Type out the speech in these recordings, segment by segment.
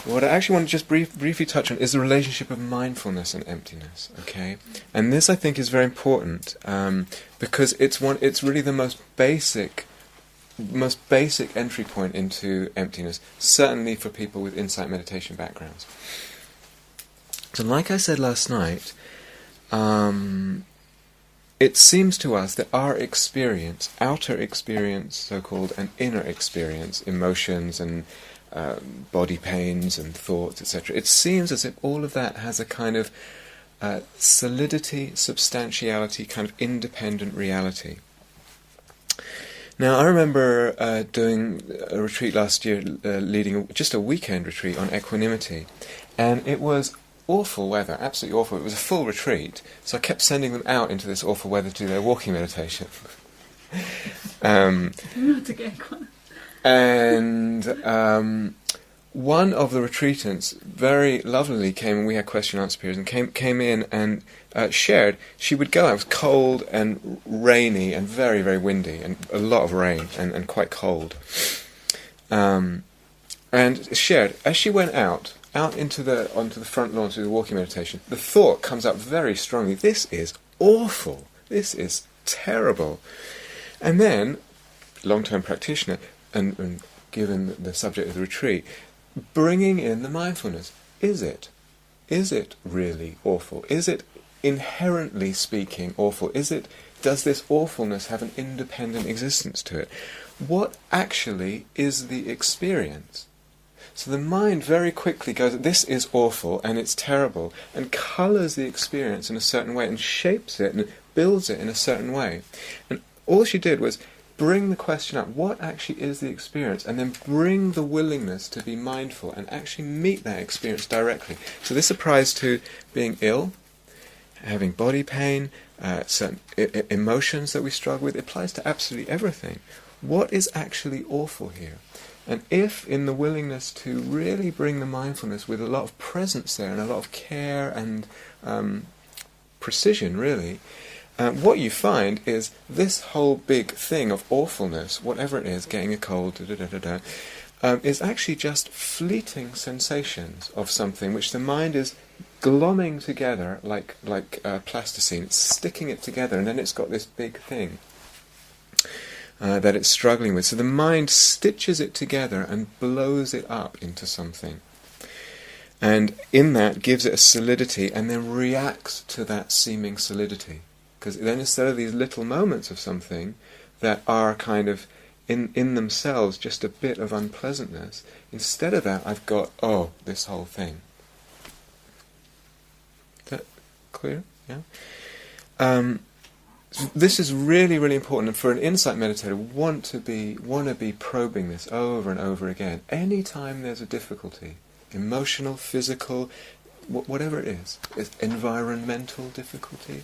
what I actually want to just briefly touch on is the relationship of mindfulness and emptiness. Okay, and this I think is very important because it's really the most basic entry point into emptiness, certainly for people with insight meditation backgrounds. So, like I said last night, it seems to us that our experience, outer experience, so-called, and inner experience, emotions and body pains and thoughts, etc., it seems as if all of that has a kind of solidity, substantiality, kind of independent reality. Now, I remember doing a retreat last year, leading just a weekend retreat on equanimity, and it was awful weather, absolutely awful. It was a full retreat, so I kept sending them out into this awful weather to do their walking meditation. And one of the retreatants very lovingly came, and we had question and answer periods, and came in and shared. She would go out. It was cold and rainy and very, very windy, and a lot of rain and quite cold. And shared, as she went out onto the front lawn to do the walking meditation, the thought comes up very strongly, this is awful, this is terrible. And then, long-term practitioner, and given the subject of the retreat, bringing in the mindfulness. Is it really awful? Is it, inherently speaking, awful? Does this awfulness have an independent existence to it? What actually is the experience? So the mind very quickly goes, this is awful and it's terrible, and colours the experience in a certain way and shapes it and builds it in a certain way. And all she did was bring the question up, what actually is the experience, and then bring the willingness to be mindful and actually meet that experience directly. So this applies to being ill, having body pain, certain emotions that we struggle with. It applies to absolutely everything. What is actually awful here? And if in the willingness to really bring the mindfulness with a lot of presence there and a lot of care and precision, really, what you find is this whole big thing of awfulness, whatever it is, getting a cold, is actually just fleeting sensations of something which the mind is glomming together like plasticine. It's sticking it together, and then it's got this big thing that it's struggling with. So the mind stitches it together and blows it up into something. And in that gives it a solidity and then reacts to that seeming solidity. Because then instead of these little moments of something that are kind of in themselves just a bit of unpleasantness, instead of that I've got, this whole thing. Is that clear? Yeah? This is really, really important, and for an insight meditator, want to be probing this over and over again. Anytime there's a difficulty, emotional, physical, whatever it is environmental difficulty.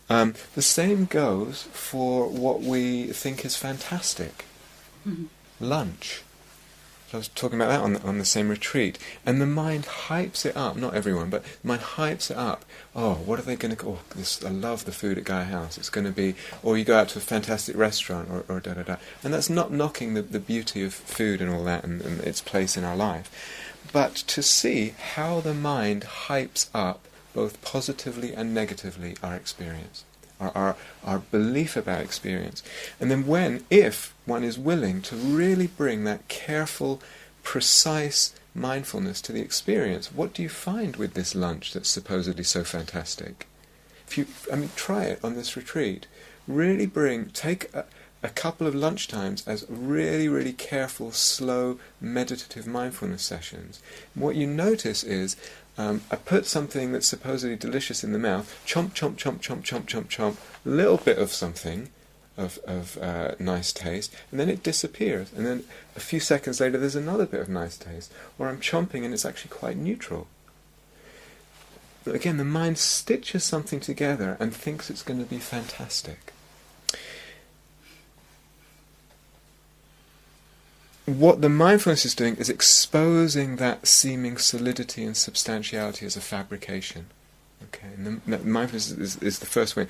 The same goes for what we think is fantastic. Mm-hmm. Lunch. I was talking about that on the same retreat. And the mind hypes it up, not everyone, but the mind hypes it up. What are they going to... I love the food at Gaia House. It's going to be... Or you go out to a fantastic restaurant, or da-da-da. And that's not knocking the beauty of food and all that and its place in our life. But to see how the mind hypes up, both positively and negatively, our experience. Our belief about experience. And then if one is willing to really bring that careful, precise mindfulness to the experience, what do you find with this lunch that's supposedly so fantastic? Try it on this retreat. Really take a couple of lunchtimes as really, really careful, slow, meditative mindfulness sessions. And what you notice is, I put something that's supposedly delicious in the mouth, chomp, chomp, chomp, chomp, chomp, chomp, chomp, a little bit of something of nice taste, and then it disappears. And then a few seconds later there's another bit of nice taste. Or I'm chomping and it's actually quite neutral. But again, the mind stitches something together and thinks it's going to be fantastic. What the mindfulness is doing is exposing that seeming solidity and substantiality as a fabrication. Okay, and the mindfulness is the first way,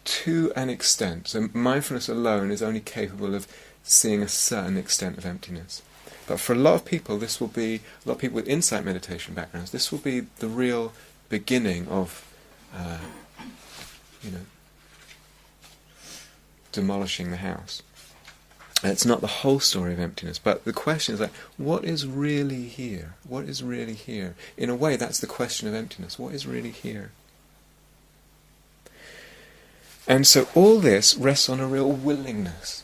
to an extent. So mindfulness alone is only capable of seeing a certain extent of emptiness. But for a lot of people, a lot of people with insight meditation backgrounds, this will be the real beginning of, demolishing the house. And it's not the whole story of emptiness, but the question is like, what is really here? What is really here? In a way, that's the question of emptiness. What is really here? And so all this rests on a real willingness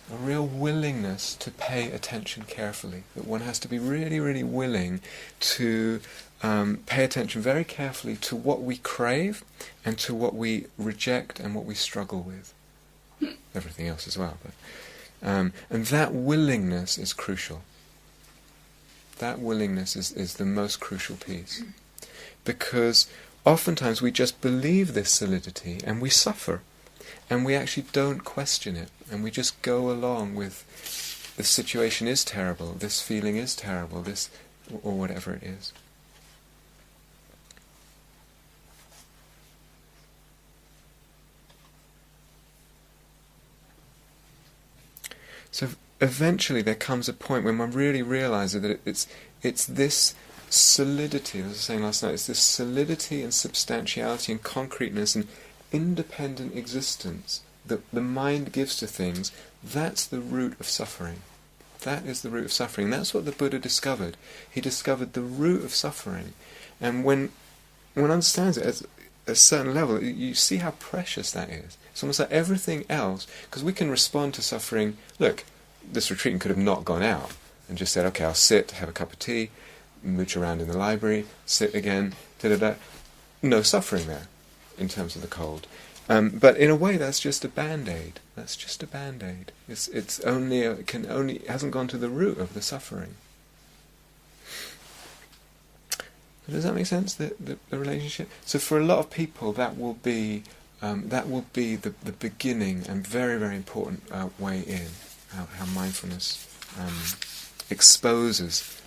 to pay attention carefully. That one has to be really, really willing to pay attention very carefully to what we crave and to what we reject and what we struggle with. Everything else as well. But, and that willingness is crucial. That willingness is the most crucial piece. Because oftentimes we just believe this solidity and we suffer. And we actually don't question it, and we just go along with the situation is terrible, this feeling is terrible, this, or whatever it is. So eventually there comes a point when one really realizes that it's this solidity, as I was saying last night, it's this solidity and substantiality and concreteness and independent existence that the mind gives to things. That's the root of suffering. That is the root of suffering. That's what the Buddha discovered. He discovered the root of suffering. And when one understands it at a certain level, you see how precious that is. It's almost like everything else, because we can respond to suffering. Look, this retreatant could have not gone out and just said, okay, I'll sit, have a cup of tea, mooch around in the library, sit again, da-da-da. No suffering there in terms of the cold. But in a way, that's just a band-aid. That's just a band-aid. It hasn't gone to the root of the suffering. Does that make sense? The relationship. So for a lot of people, that will be the beginning and very, very important way in how mindfulness exposes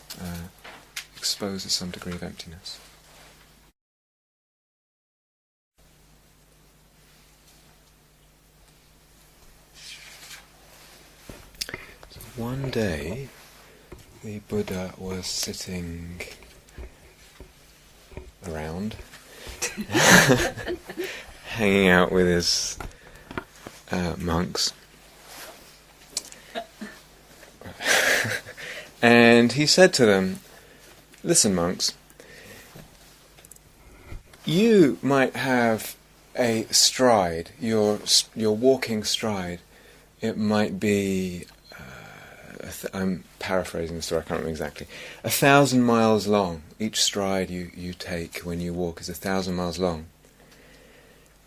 some degree of emptiness. One day, the Buddha was sitting around, hanging out with his monks, and he said to them, "Listen, monks, you might have a stride, your walking stride. It might be..." I'm paraphrasing the story, I can't remember exactly. 1,000 miles long. Each stride you take when you walk is 1,000 miles long.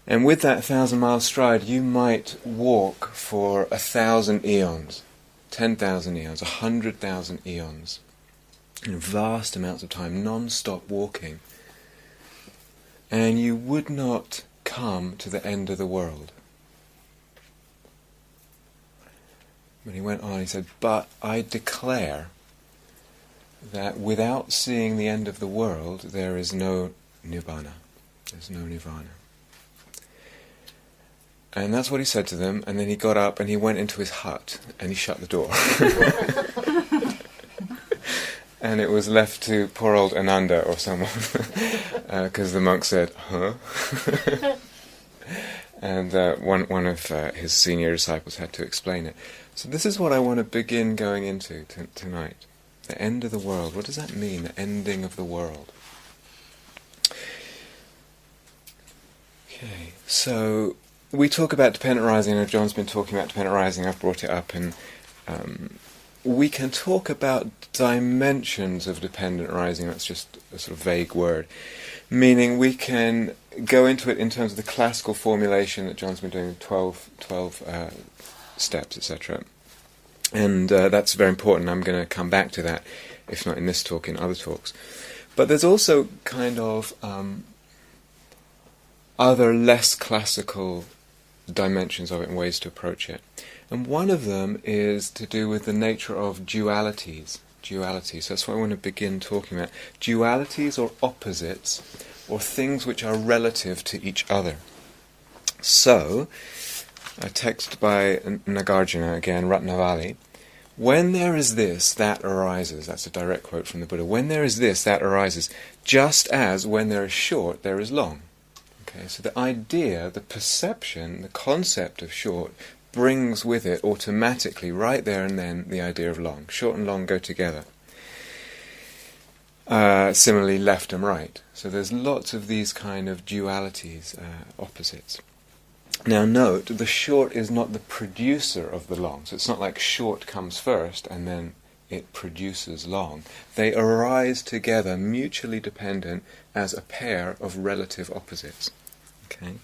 And with that 1,000-mile stride, you might walk for 1,000 eons, 10,000 eons, 100,000 eons. In vast amounts of time, non-stop walking. And you would not come to the end of the world. When he went on, he said, "But I declare that without seeing the end of the world, there is no nibbana. There's no nirvana." And that's what he said to them, and then he got up and he went into his hut and he shut the door. And it was left to poor old Ananda or someone, because the monk said, "Huh?" And one of his senior disciples had to explain it. So this is what I want to begin going into tonight. The end of the world. What does that mean, the ending of the world? Okay, so we talk about dependent rising. I know John's been talking about dependent rising. I've brought it up, and we can talk about dimensions of dependent rising. That's just a sort of vague word. Meaning we can go into it in terms of the classical formulation that John's been doing, 12 steps, etc. And that's very important. I'm going to come back to that, if not in this talk, in other talks. But there's also kind of other less classical dimensions of it and ways to approach it. And one of them is to do with the nature of dualities. Dualities. So that's what I want to begin talking about. Dualities or opposites, or things which are relative to each other. So, a text by Nagarjuna, again, Ratnavali, When there is this, that arises. That's a direct quote from the Buddha. When there is this, that arises, just as when there is short, there is long. Okay, so the idea, the perception, the concept of short brings with it automatically, right there and then, the idea of long. Short and long go together. Similarly, left and right. So there's lots of these kind of dualities, opposites. Now note, the short is not the producer of the long. So it's not like short comes first and then it produces long. They arise together, mutually dependent, as a pair of relative opposites. Okay.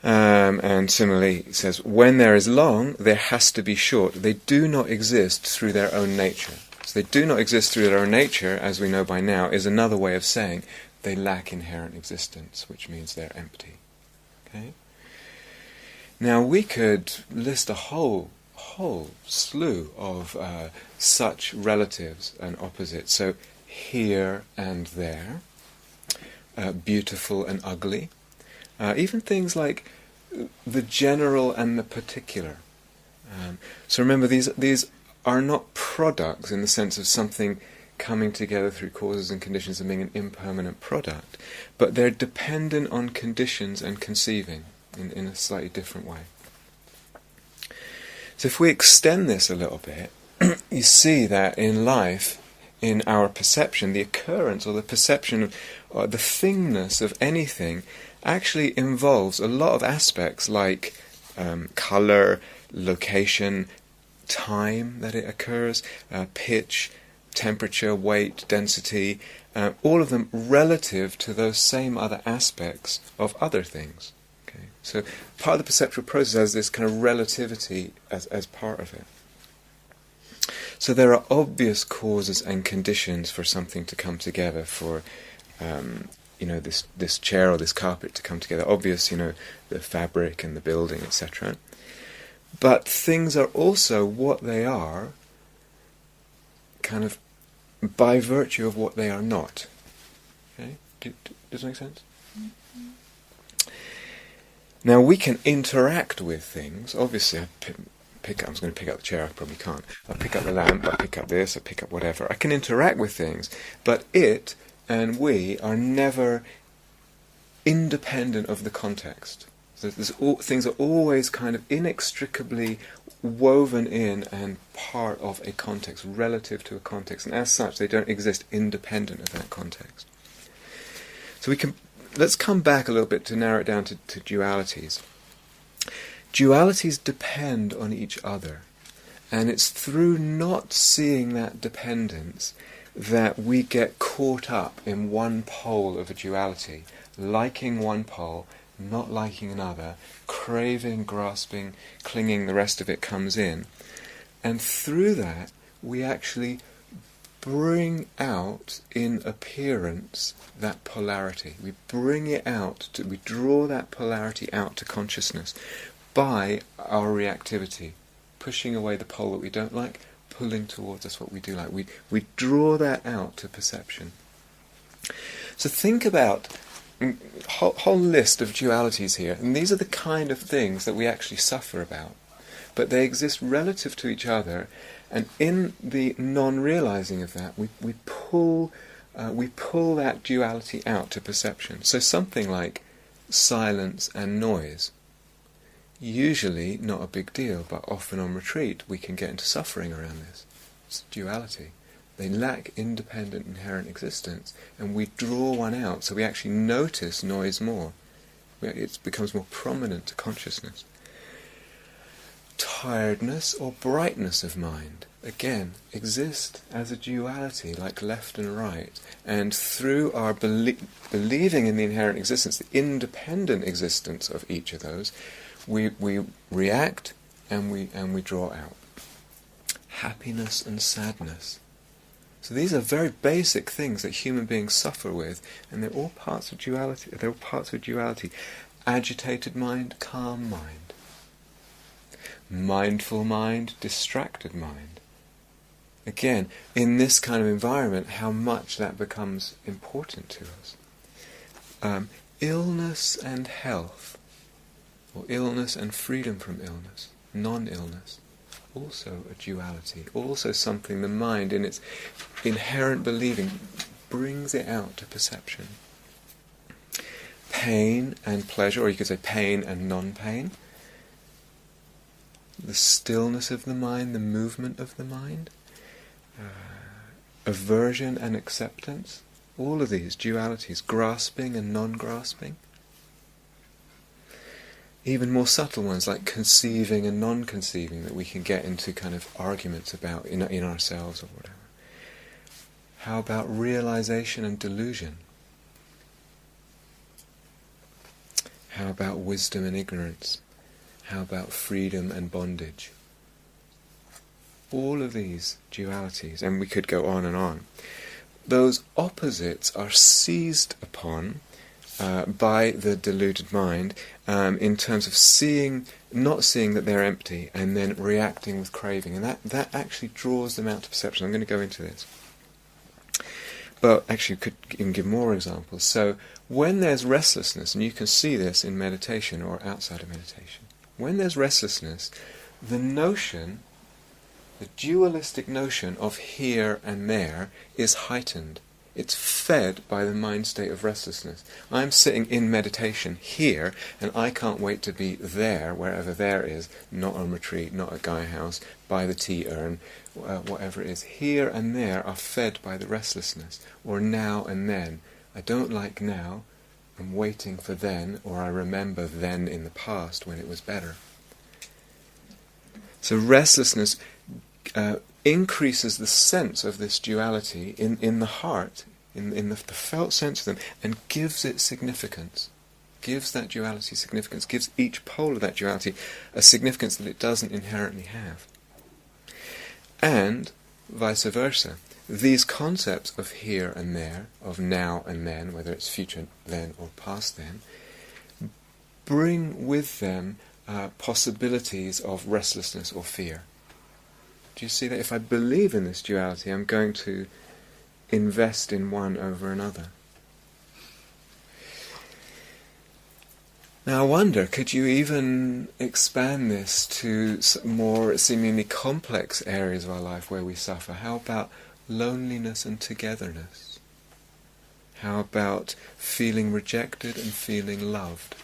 And similarly, it says, when there is long, there has to be short. They do not exist through their own nature. So they do not exist through their own nature, as we know by now, is another way of saying they lack inherent existence, which means they're empty. Okay? Now we could list a whole slew of such relatives and opposites. So here and there, beautiful and ugly, even things like the general and the particular. So remember, these are not products in the sense of something coming together through causes and conditions and being an impermanent product, but they're dependent on conditions and conceiving in a slightly different way. So if we extend this a little bit, you see that in life, in our perception, the occurrence or the perception of or the thingness of anything actually involves a lot of aspects like colour, location, time that it occurs, pitch, temperature, weight, density, all of them relative to those same other aspects of other things. Okay? So part of the perceptual process has this kind of relativity as part of it. So there are obvious causes and conditions for something to come together, for this chair or this carpet to come together. Obvious, the fabric and the building, etc. But things are also what they are, kind of by virtue of what they are not. Okay? Does it make sense? Mm-hmm. Now we can interact with things. Obviously, I was going to pick up the chair. I probably can't. I pick up the lamp. I pick up this. I pick up whatever. I can interact with things, but it and we are never independent of the context. So things are always kind of inextricably woven in and part of a context, relative to a context, and as such they don't exist independent of that context. So let's come back a little bit to narrow it down to dualities. Dualities depend on each other, and it's through not seeing that dependence that we get caught up in one pole of a duality, liking one pole, not liking another, craving, grasping, clinging, the rest of it comes in. And through that, we actually bring out in appearance that polarity. We bring it out, we draw that polarity out to consciousness by our reactivity, pushing away the pole that we don't like, pulling towards us what we do like. We draw that out to perception. So think about whole list of dualities here, and these are the kind of things that we actually suffer about, but they exist relative to each other, and in the non-realizing of that, we pull that duality out to perception. So something like silence and noise, usually not a big deal, but often on retreat we can get into suffering around this. It's duality. They lack independent inherent existence, and we draw one out, so we actually notice noise more. It becomes more prominent to consciousness. Tiredness or brightness of mind, again, exist as a duality, like left and right, and through our believing in the inherent existence, the independent existence of each of those, we react and we draw out. Happiness and sadness. So these are very basic things that human beings suffer with, and they're all parts of duality. Agitated mind, calm mind. Mindful mind, distracted mind. Again, in this kind of environment, how much that becomes important to us. Illness and health, or illness and freedom from illness, non-illness. also a duality, also something the mind in its inherent believing brings it out to perception. Pain and pleasure, or you could say pain and non-pain. The stillness of the mind, the movement of the mind. Aversion and acceptance. All of these dualities, grasping and non-grasping. Even more subtle ones like conceiving and non-conceiving that we can get into kind of arguments about in ourselves or whatever. How about realization and delusion? How about wisdom and ignorance? How about freedom and bondage? All of these dualities, and we could go on and on. Those opposites are seized upon by the deluded mind in terms of not seeing that they're empty, and then reacting with craving. And that actually draws them out to perception. I'm going to go into this. But actually, could even give more examples. So, when there's restlessness, and you can see this in meditation or outside of meditation, when there's restlessness, the dualistic notion of here and there is heightened. It's fed by the mind state of restlessness. I'm sitting in meditation here, and I can't wait to be there, wherever there is, not on retreat, not at Gaia House, by the tea urn, whatever it is. Here and there are fed by the restlessness, or now and then. I don't like now, I'm waiting for then, or I remember then in the past when it was better. So restlessness increases the sense of this duality in the heart, in the felt sense of them, and gives it significance. Gives that duality significance, gives each pole of that duality a significance that it doesn't inherently have. And vice versa. These concepts of here and there, of now and then, whether it's future then or past then, bring with them possibilities of restlessness or fear. Do you see that? If I believe in this duality, I'm going to invest in one over another. Now I wonder, could you even expand this to more seemingly complex areas of our life where we suffer? How about loneliness and togetherness? How about feeling rejected and feeling loved?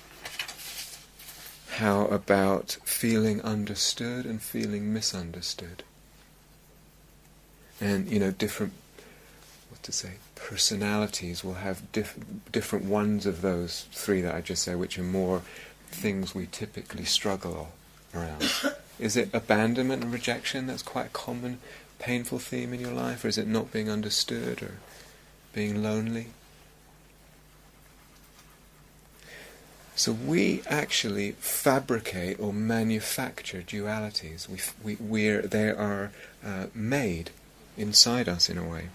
How about feeling understood and feeling misunderstood? And, different, personalities will have different ones of those three that I just said, which are more things we typically struggle around. Is it abandonment and rejection that's quite a common, painful theme in your life? Or is it not being understood or being lonely? So we actually fabricate or manufacture dualities. They are made inside us in a way.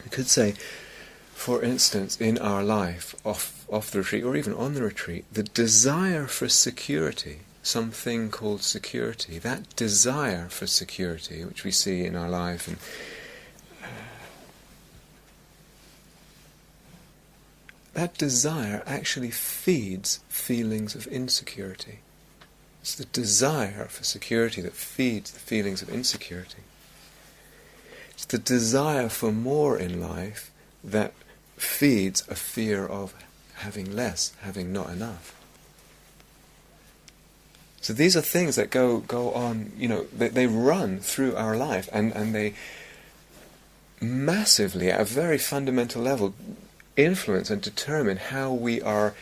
We could say, for instance, in our life, off the retreat, or even on the retreat, the desire for security, something called security, that desire for security, which we see in our life, and that desire actually feeds feelings of insecurity. It's the desire for security that feeds the feelings of insecurity. It's the desire for more in life that feeds a fear of having less, having not enough. So these are things that go on, they run through our life, and they massively, at a very fundamental level, influence and determine how we are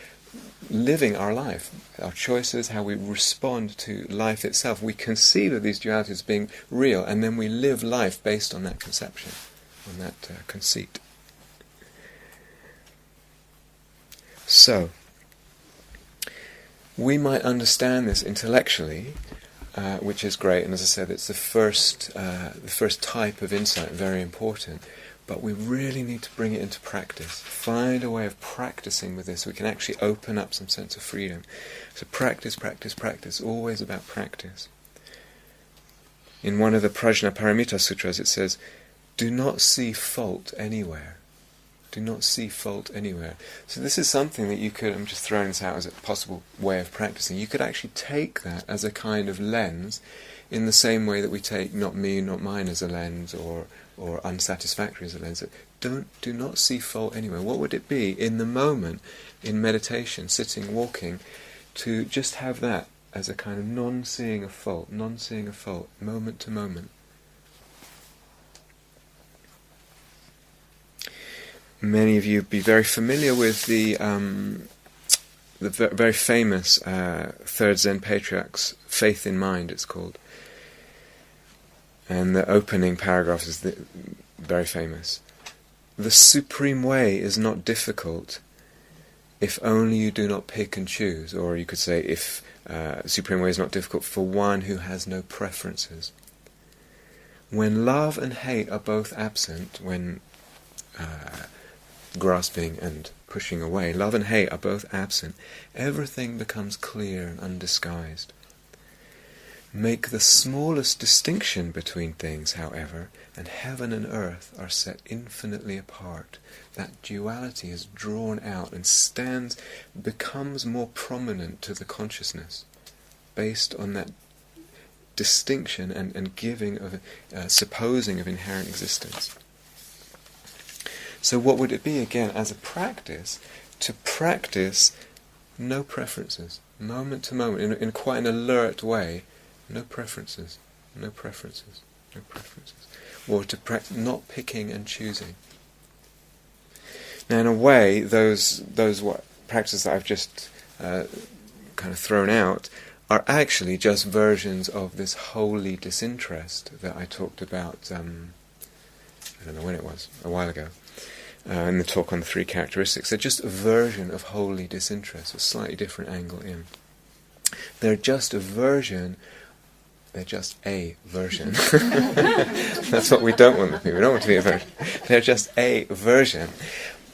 living our life, our choices, how we respond to life itself. We conceive of these dualities as being real, and then we live life based on that conception, on that conceit. So, we might understand this intellectually, which is great, and as I said, it's the first type of insight, very important. But we really need to bring it into practice. Find a way of practicing with this so we can actually open up some sense of freedom. So practice, practice, practice. Always about practice. In one of the Prajnaparamita Sutras it says, do not see fault anywhere. Do not see fault anywhere. So this is something that you could, I'm just throwing this out as a possible way of practicing, you could actually take that as a kind of lens in the same way that we take not me, not mine as a lens, or unsatisfactory as a lens. Do not see fault anywhere. What would it be in the moment, in meditation, sitting, walking, to just have that as a kind of non-seeing of fault, moment to moment. Many of you would be very familiar with the very famous Third Zen Patriarch's Faith in Mind, it's called. And the opening paragraph is very famous. The supreme way is not difficult if only you do not pick and choose, or you could say if supreme way is not difficult for one who has no preferences. When love and hate are both absent, when grasping and pushing away, love and hate are both absent, everything becomes clear and undisguised. Make the smallest distinction between things, however, and heaven and earth are set infinitely apart. That duality is drawn out and becomes more prominent to the consciousness, based on that distinction and giving of supposing of inherent existence. So what would it be, again, as a practice, to practice no preferences, moment to moment, in quite an alert way, no preferences, or to practice not picking and choosing. Now, in a way, those practices that I've just kind of thrown out are actually just versions of this holy disinterest that I talked about, I don't know when it was, a while ago, in the talk on the 3 characteristics. They're just a version of holy disinterest, a slightly different angle in. They're just a version. They're just a version. That's what we don't want to be. We don't want to be a version. They're just a version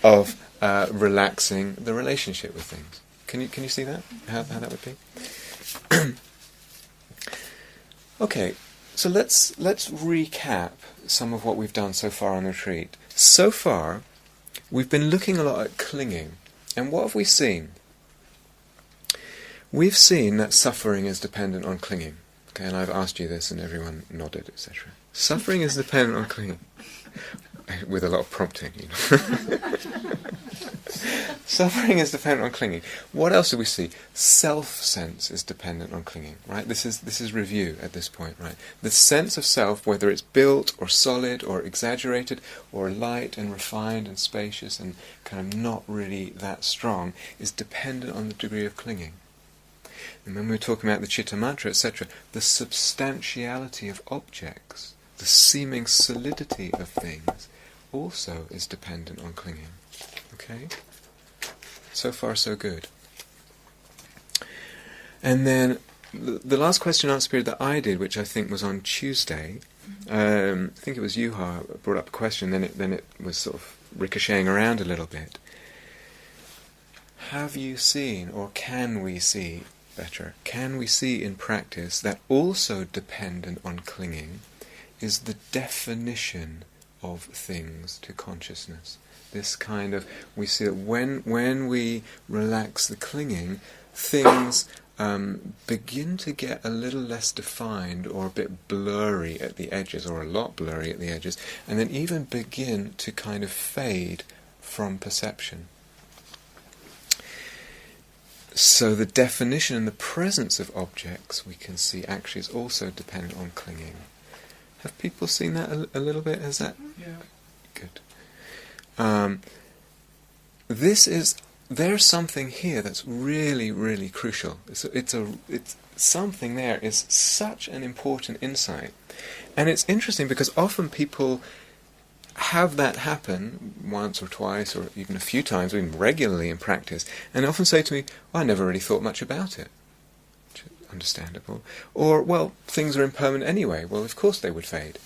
of relaxing the relationship with things. Can you see that? How that would be? Okay, so let's recap some of what we've done so far on the retreat. So far, we've been looking a lot at clinging. And what have we seen? We've seen that suffering is dependent on clinging. Okay, and I've asked you this and everyone nodded, etc. Suffering is dependent on clinging. With a lot of prompting, you know. Suffering is dependent on clinging. What else do we see? Self-sense is dependent on clinging, right? This is review at this point, right? The sense of self, whether it's built or solid or exaggerated or light and refined and spacious and kind of not really that strong, is dependent on the degree of clinging. And when we were talking about the Chitta Mantra, etc., the substantiality of objects, the seeming solidity of things, also is dependent on clinging. Okay? So far, so good. And then the last question and answer period that I did, which I think was on Tuesday, I think it was Yuha brought up a question, then it was sort of ricocheting around a little bit. Have you seen, or can we see in practice that also dependent on clinging is the definition of things to consciousness? This kind of, we see that when we relax the clinging, things begin to get a little less defined or a bit blurry at the edges, or a lot blurry at the edges, and then even begin to kind of fade from perception. So the definition and the presence of objects we can see actually is also dependent on clinging. Have people seen that a little bit? Has that? Yeah. Good. There's something here that's really, really crucial. It's something there is such an important insight, and it's interesting because often people have that happen once or twice or even a few times, or even regularly in practice, and often say to me, I never really thought much about it. Which is understandable. Or, well, things are impermanent anyway. Well, of course they would fade.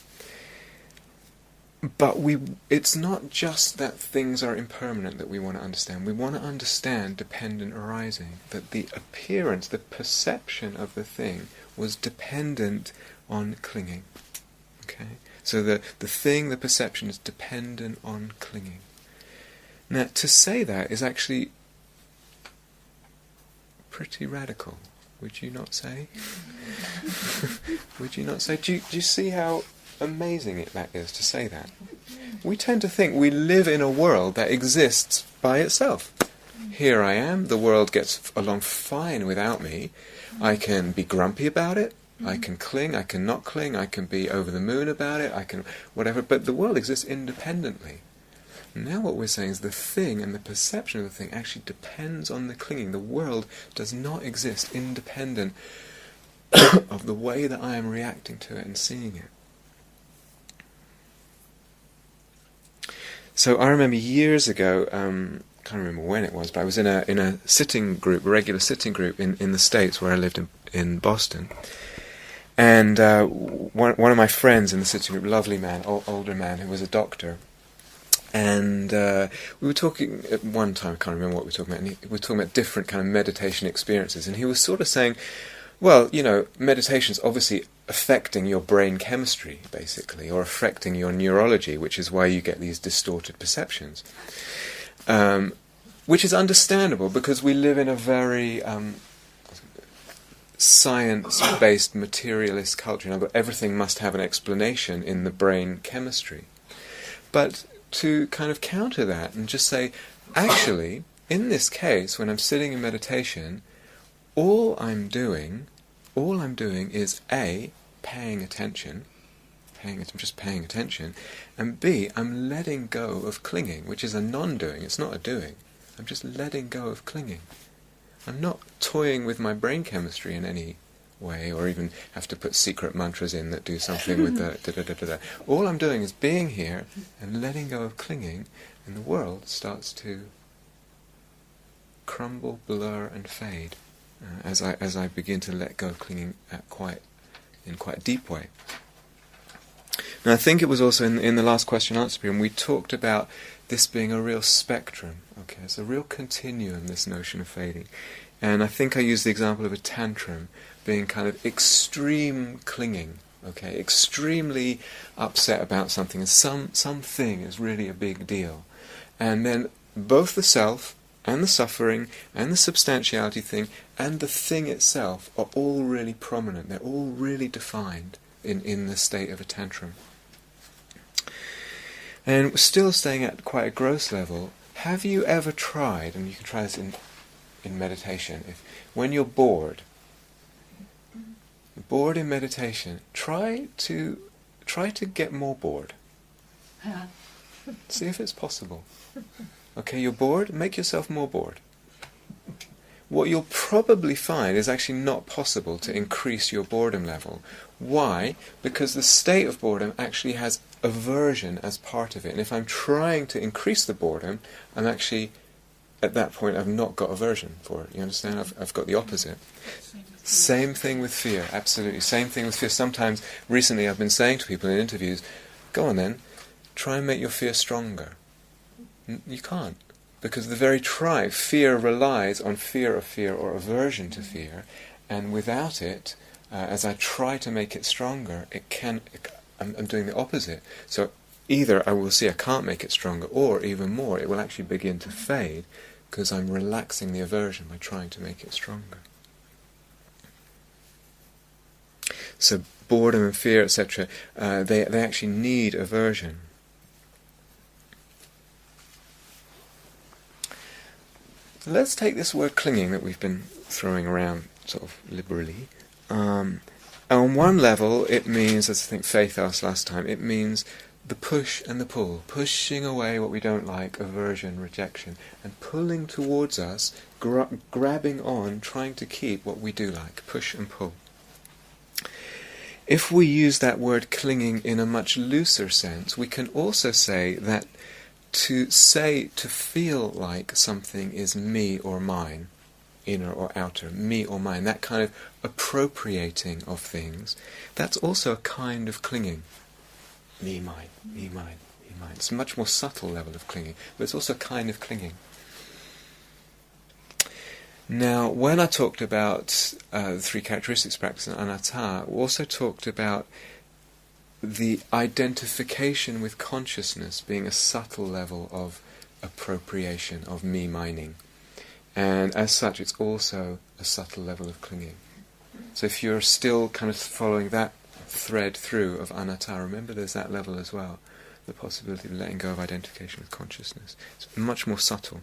But it's not just that things are impermanent that we want to understand. We want to understand dependent arising, that the appearance, the perception of the thing was dependent on clinging. Okay? So the thing, the perception, is dependent on clinging. Now, to say that is actually pretty radical. Would you not say? Would you not say? Do you see how amazing that is to say that? We tend to think we live in a world that exists by itself. Here I am, the world gets along fine without me. I can be grumpy about it, I can cling, I can not cling, I can be over the moon about it, I can whatever, but the world exists independently. Now what we're saying is the thing and the perception of the thing actually depends on the clinging. The world does not exist independent of the way that I am reacting to it and seeing it. So I remember years ago, can't remember when it was, but I was in a sitting group, a regular sitting group in the States where I lived in Boston. And one of my friends in the sitting group, lovely man, older man, who was a doctor, and we were talking at one time, I can't remember what we were talking about, and we were talking about different kind of meditation experiences, and he was sort of saying, well, meditation's obviously affecting your brain chemistry, basically, or affecting your neurology, which is why you get these distorted perceptions. Which is understandable, because we live in a very science-based, materialist culture. Now, everything must have an explanation in the brain chemistry. But to kind of counter that and just say, actually, in this case, when I'm sitting in meditation, all I'm doing is A, paying attention, I'm just paying attention, and B, I'm letting go of clinging, which is a non-doing, it's not a doing. I'm just letting go of clinging. I'm not toying with my brain chemistry in any way, or even have to put secret mantras in that do something with the da-da-da-da-da. All I'm doing is being here and letting go of clinging, and the world starts to crumble, blur, and fade as I begin to let go of clinging in quite a deep way. Now, I think it was also in the last question-answer period, we talked about this being a real spectrum. Okay, it's a real continuum, this notion of fading. And I think I used the example of a tantrum being kind of extreme clinging, okay, extremely upset about something, and something is really a big deal. And then both the self and the suffering and the substantiality thing and the thing itself are all really prominent. They're all really defined in the state of a tantrum. And we're still staying at quite a gross level. Have you ever tried, and you can try this in meditation, when you're bored in meditation, try to get more bored. See if it's possible. Okay, you're bored, make yourself more bored. What you'll probably find is actually not possible to increase your boredom level. Why? Because the state of boredom actually has aversion as part of it. And if I'm trying to increase the boredom, I'm actually, at that point, I've not got aversion for it. You understand? I've got the opposite. Same thing with fear, absolutely. Same thing with fear. Sometimes, recently I've been saying to people in interviews, go on then, try and make your fear stronger. You can't. Because the very fear relies on fear of fear or aversion to fear, and without it, as I try to make it stronger, I'm doing the opposite. So either I will see I can't make it stronger, or even more, it will actually begin to fade, because I'm relaxing the aversion by trying to make it stronger. So boredom and fear, etc., they actually need aversion. Let's take this word clinging that we've been throwing around sort of liberally. On one level, it means, as I think Faith asked last time, it means the push and the pull, pushing away what we don't like, aversion, rejection, and pulling towards us, grabbing on, trying to keep what we do like, push and pull. If we use that word clinging in a much looser sense, we can also say that to feel like something is me or mine, inner or outer, me or mine, that kind of appropriating of things, that's also a kind of clinging. Me, mine, me, mine, me, mine. It's a much more subtle level of clinging, but it's also a kind of clinging. Now, when I talked about the three characteristics practice in anatta, we also talked about the identification with consciousness being a subtle level of appropriation, of me-mining. And as such, it's also a subtle level of clinging. So if you're still kind of following that thread through of anatta, remember there's that level as well, the possibility of letting go of identification with consciousness. It's much more subtle.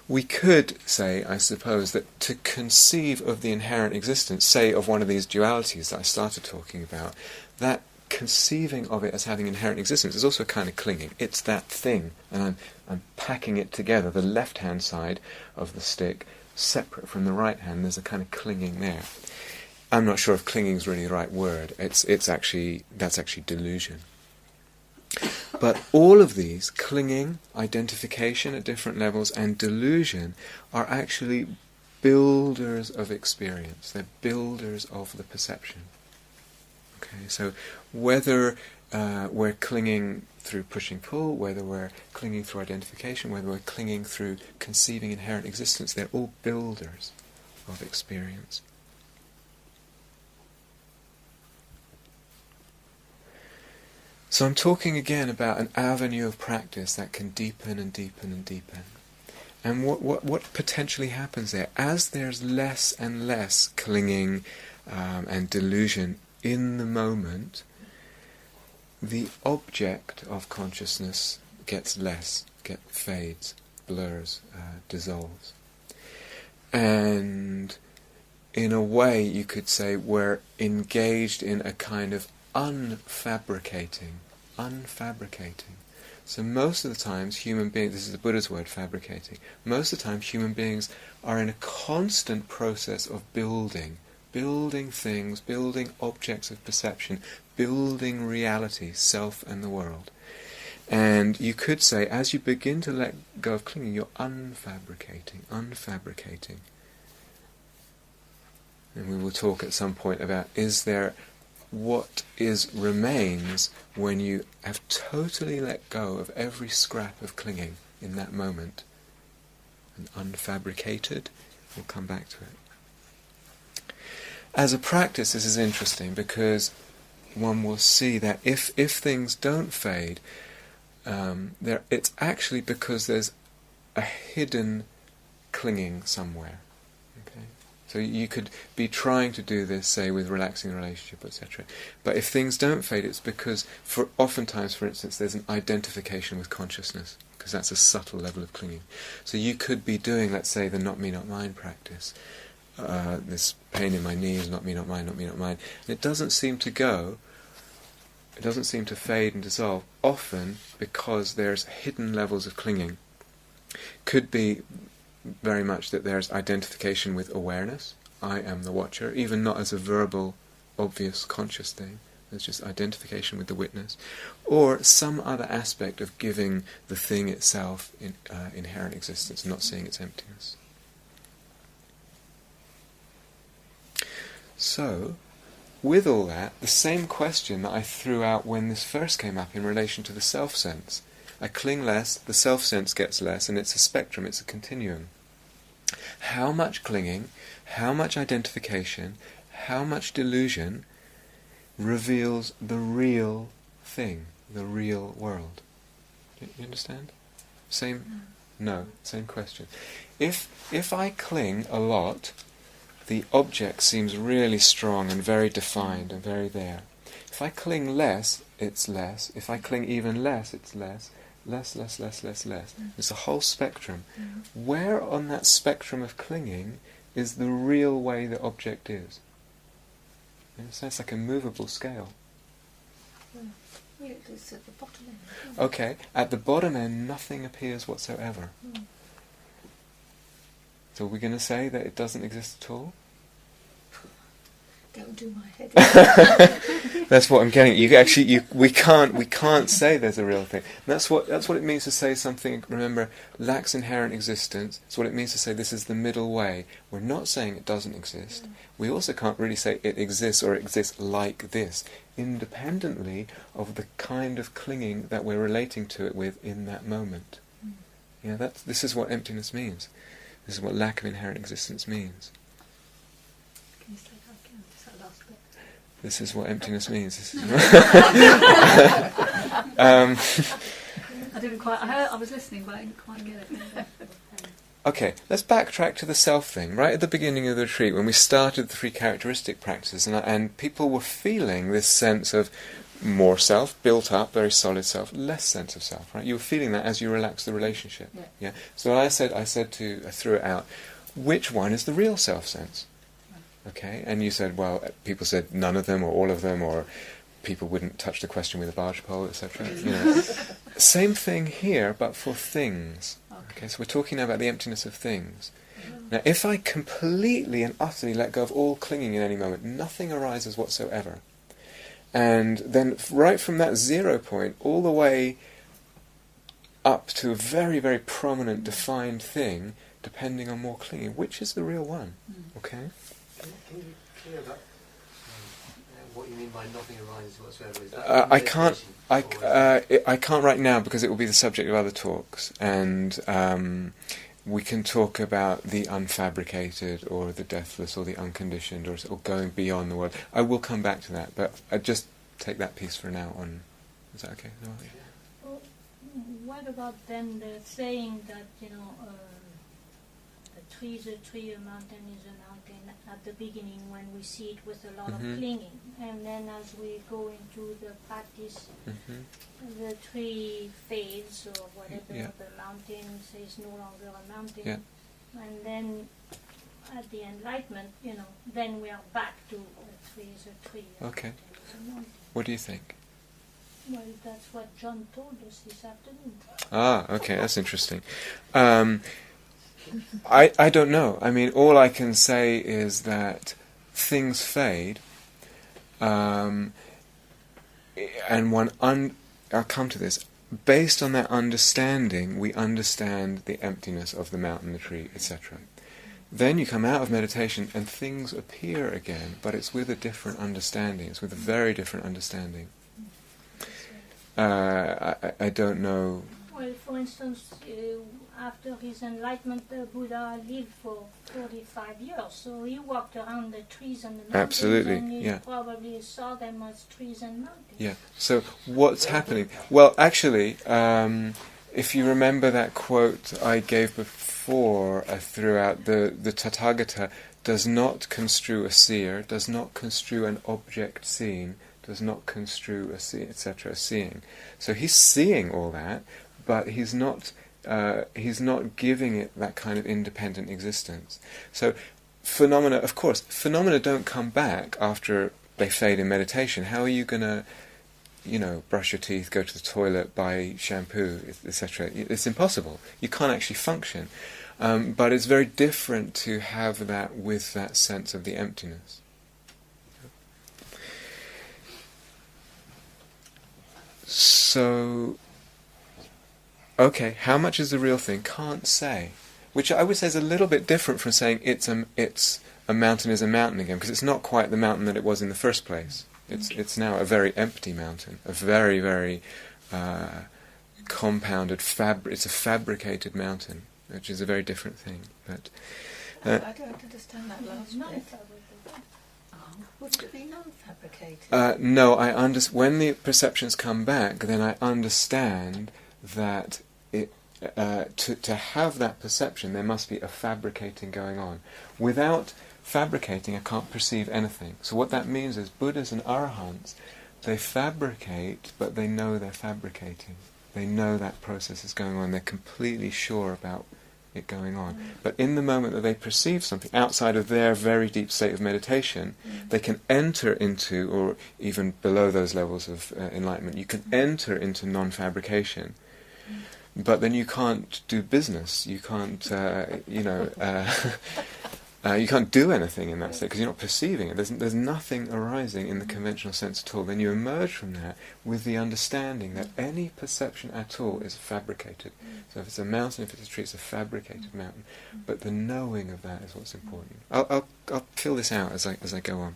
We could say, I suppose, that to conceive of the inherent existence, say of one of these dualities that I started talking about, that conceiving of it as having inherent existence is also a kind of clinging. It's that thing, and I'm packing it together, the left-hand side of the stick, separate from the right hand. There's a kind of clinging there. I'm not sure if clinging is really the right word. That's actually delusion. But all of these, clinging, identification at different levels, and delusion, are actually builders of experience. They're builders of the perception. Okay, so whether we're clinging through pushing-pull, whether we're clinging through identification, whether we're clinging through conceiving inherent existence, they're all builders of experience. So I'm talking again about an avenue of practice that can deepen and deepen and deepen. And what potentially happens there, as there's less and less clinging and delusion in the moment, the object of consciousness gets less, fades, blurs, dissolves. And in a way you could say we're engaged in a kind of unfabricating. So most of the times human beings, this is the Buddha's word, fabricating, most of the time human beings are in a constant process of building things, building objects of perception, building reality, self and the world. And you could say, as you begin to let go of clinging, you're unfabricating. And we will talk at some point about, is there what remains when you have totally let go of every scrap of clinging in that moment, and unfabricated. We'll come back to it. As a practice, this is interesting because one will see that if things don't fade, it's actually because there's a hidden clinging somewhere. Okay? So you could be trying to do this, say, with relaxing the relationship, etc. But if things don't fade, it's because, oftentimes, for instance, there's an identification with consciousness, because that's a subtle level of clinging. So you could be doing, let's say, the not me, not mine practice. This pain in my knees, not me, not mine, not me, not mine. And it doesn't seem to go, it doesn't seem to fade and dissolve, often because there's hidden levels of clinging. Could be very much that there's identification with awareness. I am the watcher, even not as a verbal, obvious, conscious thing. There's just identification with the witness. Or some other aspect of giving the thing itself inherent existence, not seeing its emptiness. So, with all that, the same question that I threw out when this first came up in relation to the self-sense. I cling less, the self-sense gets less, and it's a spectrum, it's a continuum. How much clinging, how much identification, how much delusion reveals the real thing, the real world? You understand? Same question. If I cling a lot, the object seems really strong and very defined and very there. If I cling less, it's less. If I cling even less, it's less. Less. It's a whole spectrum. Where on that spectrum of clinging is the real way the object is? So it's like a movable scale. It's at the bottom end. Okay, at the bottom end nothing appears whatsoever. So we're going to say that it doesn't exist at all? Don't do my head. That's what I'm getting at. We can't say there's a real thing. And that's what it means to say something, remember, lacks inherent existence. It's what it means to say this is the middle way. We're not saying it doesn't exist. We also can't really say it exists or exists like this, independently of the kind of clinging that we're relating to it with in that moment. This is what emptiness means. This is what lack of inherent existence means. Can you say that again? Just that last bit. This is what emptiness means. I didn't quite. I was listening, but I didn't quite get it. Okay, let's backtrack to the self thing. Right at the beginning of the retreat, when we started the 3 characteristic practices, and people were feeling this sense of more self, built up, very solid self, less sense of self. Right? You were feeling that as you relaxed the relationship. Yeah. So I threw it out. Which one is the real self sense? Okay, and you said, well, people said none of them, or all of them, or people wouldn't touch the question with a barge pole, etc. Same thing here, but for things. Okay, so we're talking now about the emptiness of things. Now, if I completely and utterly let go of all clinging in any moment, nothing arises whatsoever. And then right from that 0 point all the way up to a very, very prominent, defined thing, depending on more clinging, which is the real one? Okay? Can you be clear about what you mean by nothing arises whatsoever? Is that I can't right now, because it will be the subject of other talks, and we can talk about the unfabricated or the deathless or the unconditioned or going beyond the world. I will come back to that, but I just take that piece for now on. Is that okay? No? Well, what about then the saying that, a tree is a tree, a mountain is a mountain, at the beginning when we see it with a lot of clinging, and then as we go into the practice, the tree fades or whatever, the mountain is no longer a mountain, and then at the enlightenment, then we are back to a tree is a tree, a mountain is a mountain. What do you think? Well, that's what John told us this afternoon. Ah, okay, that's interesting. I don't know. I mean, all I can say is that things fade, and I'll come to this. Based on that understanding, we understand the emptiness of the mountain, the tree, etc. Then you come out of meditation and things appear again, but it's with a different understanding. It's with a very different understanding. I don't know. Well, for instance, after his enlightenment, the Buddha lived for 45 years, so he walked around the trees and the mountains, absolutely, and he probably saw them as trees and mountains. Yeah, so what's happening? Well, actually, if you remember that quote I gave before throughout, the Tathagata does not construe a seer, does not construe an object seen, does not construe a see, etc. seeing. So he's seeing all that, but he's not giving it that kind of independent existence. So phenomena, of course, phenomena don't come back after they fade in meditation. How are you going to, brush your teeth, go to the toilet, buy shampoo, etc.? It's impossible. You can't actually function. But it's very different to have that with that sense of the emptiness. So, okay, how much is the real thing? Can't say. Which I would say is a little bit different from saying it's a mountain is a mountain again, because it's not quite the mountain that it was in the first place. It's now a very empty mountain, a very, very compounded it's a fabricated mountain, which is a very different thing. But I don't understand that last bit. Would it be non-fabricated? No, when the perceptions come back, then I understand that to have that perception, there must be a fabricating going on. Without fabricating, I can't perceive anything. So what that means is Buddhas and Arahants, they fabricate, but they know they're fabricating. They know that process is going on. They're completely sure about it going on. But in the moment that they perceive something outside of their very deep state of meditation, they can enter into, or even below those levels of enlightenment, you can enter into non-fabrication. But then you can't do business. You can't, you can't do anything in that state because you're not perceiving it. There's nothing arising in the conventional sense at all. Then you emerge from that with the understanding that any perception at all is fabricated. So if it's a mountain, if it's a tree, it's a fabricated mountain. But the knowing of that is what's important. I'll fill this out as I go on.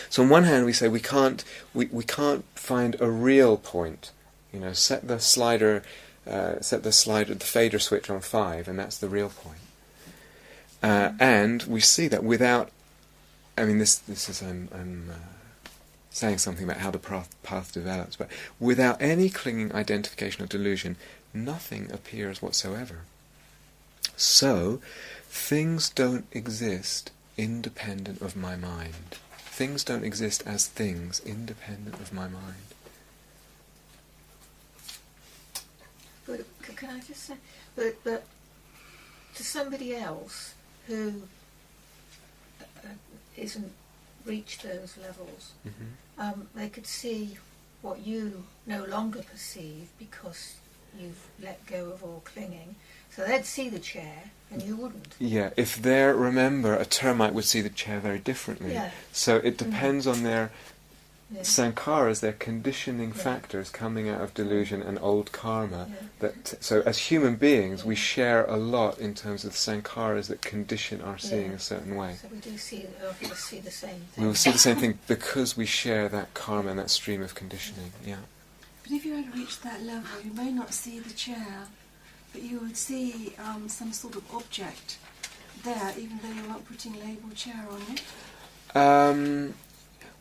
So on one hand, we say we can't find a real point. Set the fader switch on 5, and that's the real point. And we see that without, this is I'm saying something about how the path develops, but without any clinging identification or delusion, nothing appears whatsoever. So, things don't exist independent of my mind. Things don't exist as things independent of my mind. But can I just say, but to somebody else who isn't reached those levels, they could see what you no longer perceive because you've let go of all clinging. So they'd see the chair and you wouldn't. Yeah, if they're, remember, a termite would see the chair very differently. Yeah. So it depends on their Yeah. sankharas, their conditioning factors coming out of delusion and old karma. So as human beings, we share a lot in terms of the sankharas that condition our seeing a certain way. So we do see the same thing. We will see the same thing because we share that karma and that stream of conditioning. Yeah. But if you had reached that level, you may not see the chair, but you would see some sort of object there, even though you weren't putting label chair on it.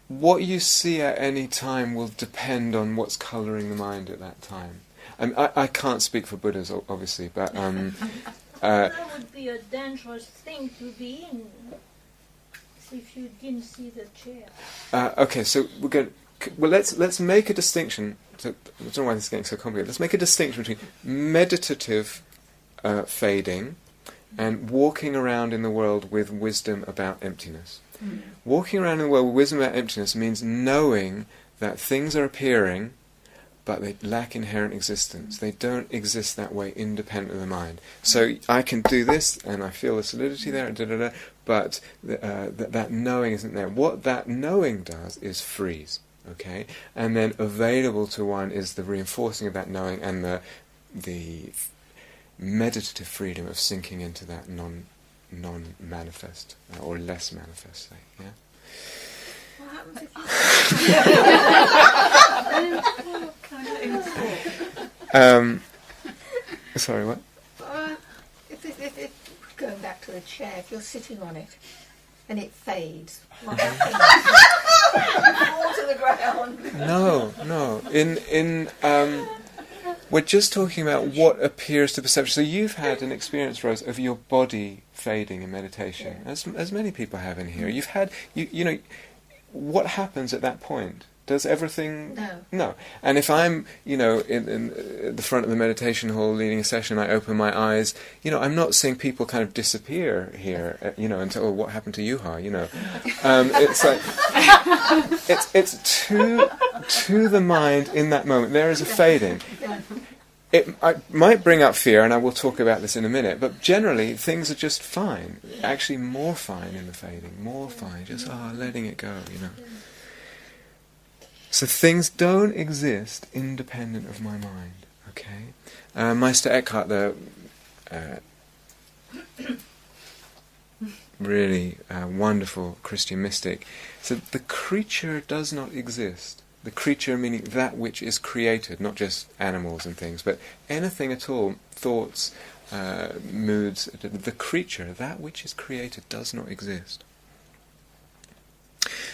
What you see at any time will depend on what's colouring the mind at that time. I can't speak for Buddhas, obviously, but that would be a dangerous thing to be in if you didn't see the chair. Okay, so we're going. Well, let's make a distinction. So, I don't know why this is getting so complicated. Let's make a distinction between meditative fading and walking around in the world with wisdom about emptiness. Walking around in the world with wisdom about emptiness means knowing that things are appearing, but they lack inherent existence. They don't exist that way independent of the mind. So I can do this, and I feel the solidity there, but that knowing isn't there. What that knowing does is freeze. Okay, and then available to one is the reinforcing of that knowing and the meditative freedom of sinking into that non-manifest or less manifest state. Yeah. What happens if you... Sorry, what? If going back to the chair, if you're sitting on it and it fades, what happens? Fall to the ground. No. We're just talking about what appears to perception. So you've had an experience, Rose, of your body fading in meditation, as many people have in here. You've had, you know, what happens at that point? Does everything... No. And if I'm, in the front of the meditation hall leading a session, I open my eyes, I'm not seeing people kind of disappear here, and say, oh, what happened to Yuha, It's like... it's to the mind in that moment. There is a fading. I might bring up fear, and I will talk about this in a minute, but generally things are just fine. Actually more fine in the fading. More fine. Just, letting it go, So things don't exist independent of my mind, okay? Meister Eckhart, the really wonderful Christian mystic, said the creature does not exist. The creature meaning that which is created, not just animals and things, but anything at all, thoughts, moods, the creature, that which is created does not exist.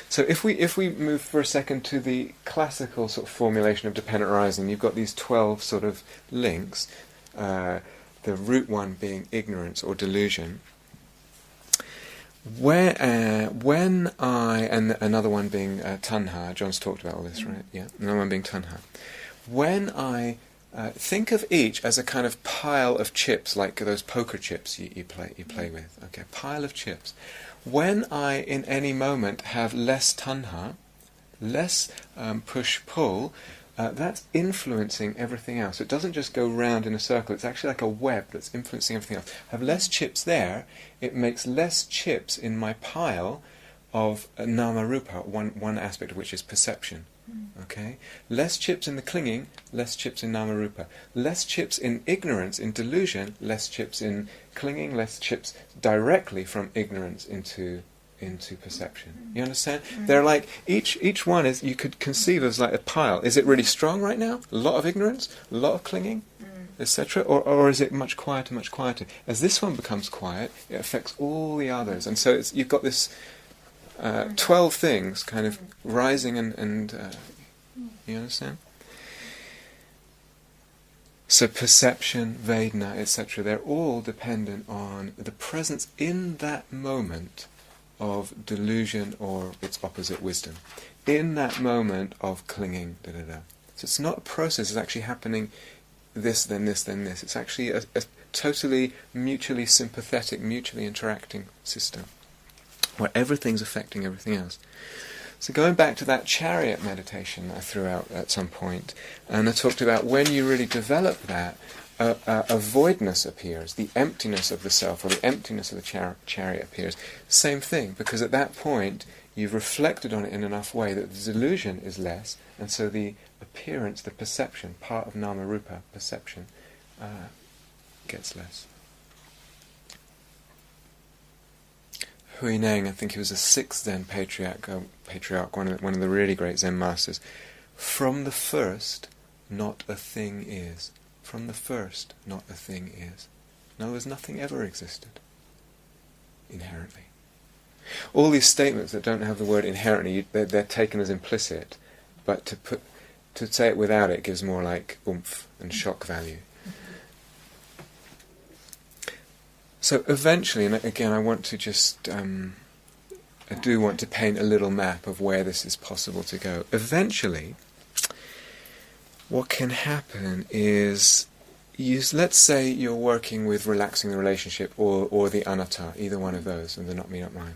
So if we move for a second to the classical sort of formulation of dependent arising, you've got these 12 sort of links, the root one being ignorance or delusion. When I, and another one being tanha, John's talked about all this, right? Yeah, another one being tanha. When I think of each as a kind of pile of chips, like those poker chips you play with, okay, pile of chips. When I, in any moment, have less tanha, less push-pull, that's influencing everything else. It doesn't just go round in a circle, it's actually like a web that's influencing everything else. I have less chips there, it makes less chips in my pile of nama-rupa, one aspect of which is perception. Okay? Less chips in the clinging, less chips in nama-rupa. Less chips in ignorance, in delusion, less chips in clinging, less chips directly from ignorance into perception. You understand? They're like, each one is, you could conceive as like a pile. Is it really strong right now? A lot of ignorance? A lot of clinging? Etc.? Or is it much quieter, much quieter? As this one becomes quiet, it affects all the others. And so you've got this 12 things kind of rising and you understand? So perception, Vedana, etc., they're all dependent on the presence in that moment of delusion or its opposite, wisdom. In that moment of clinging, da-da-da. So it's not a process, it's actually happening this, then this, then this. It's actually a totally mutually sympathetic, mutually interacting system where everything's affecting everything else. So going back to that chariot meditation I threw out at some point, and I talked about when you really develop that, a voidness appears, the emptiness of the self or the emptiness of the chariot appears. Same thing, because at that point you've reflected on it in enough way that the delusion is less, and so the appearance, the perception, part of nama-rupa perception, gets less. Hui Neng, I think he was the 6th Zen patriarch, one of the really great Zen masters. From the first, not a thing is. From the first, not a thing is. In other words, nothing ever existed, inherently. All these statements that don't have the word inherently, they're taken as implicit, but to say it without it gives more like oomph and shock value. So eventually, and again I want to just, I do want to paint a little map of where this is possible to go. Eventually, what can happen is, let's say you're working with relaxing the relationship or the anatta, either one of those, and they're not me, not mine.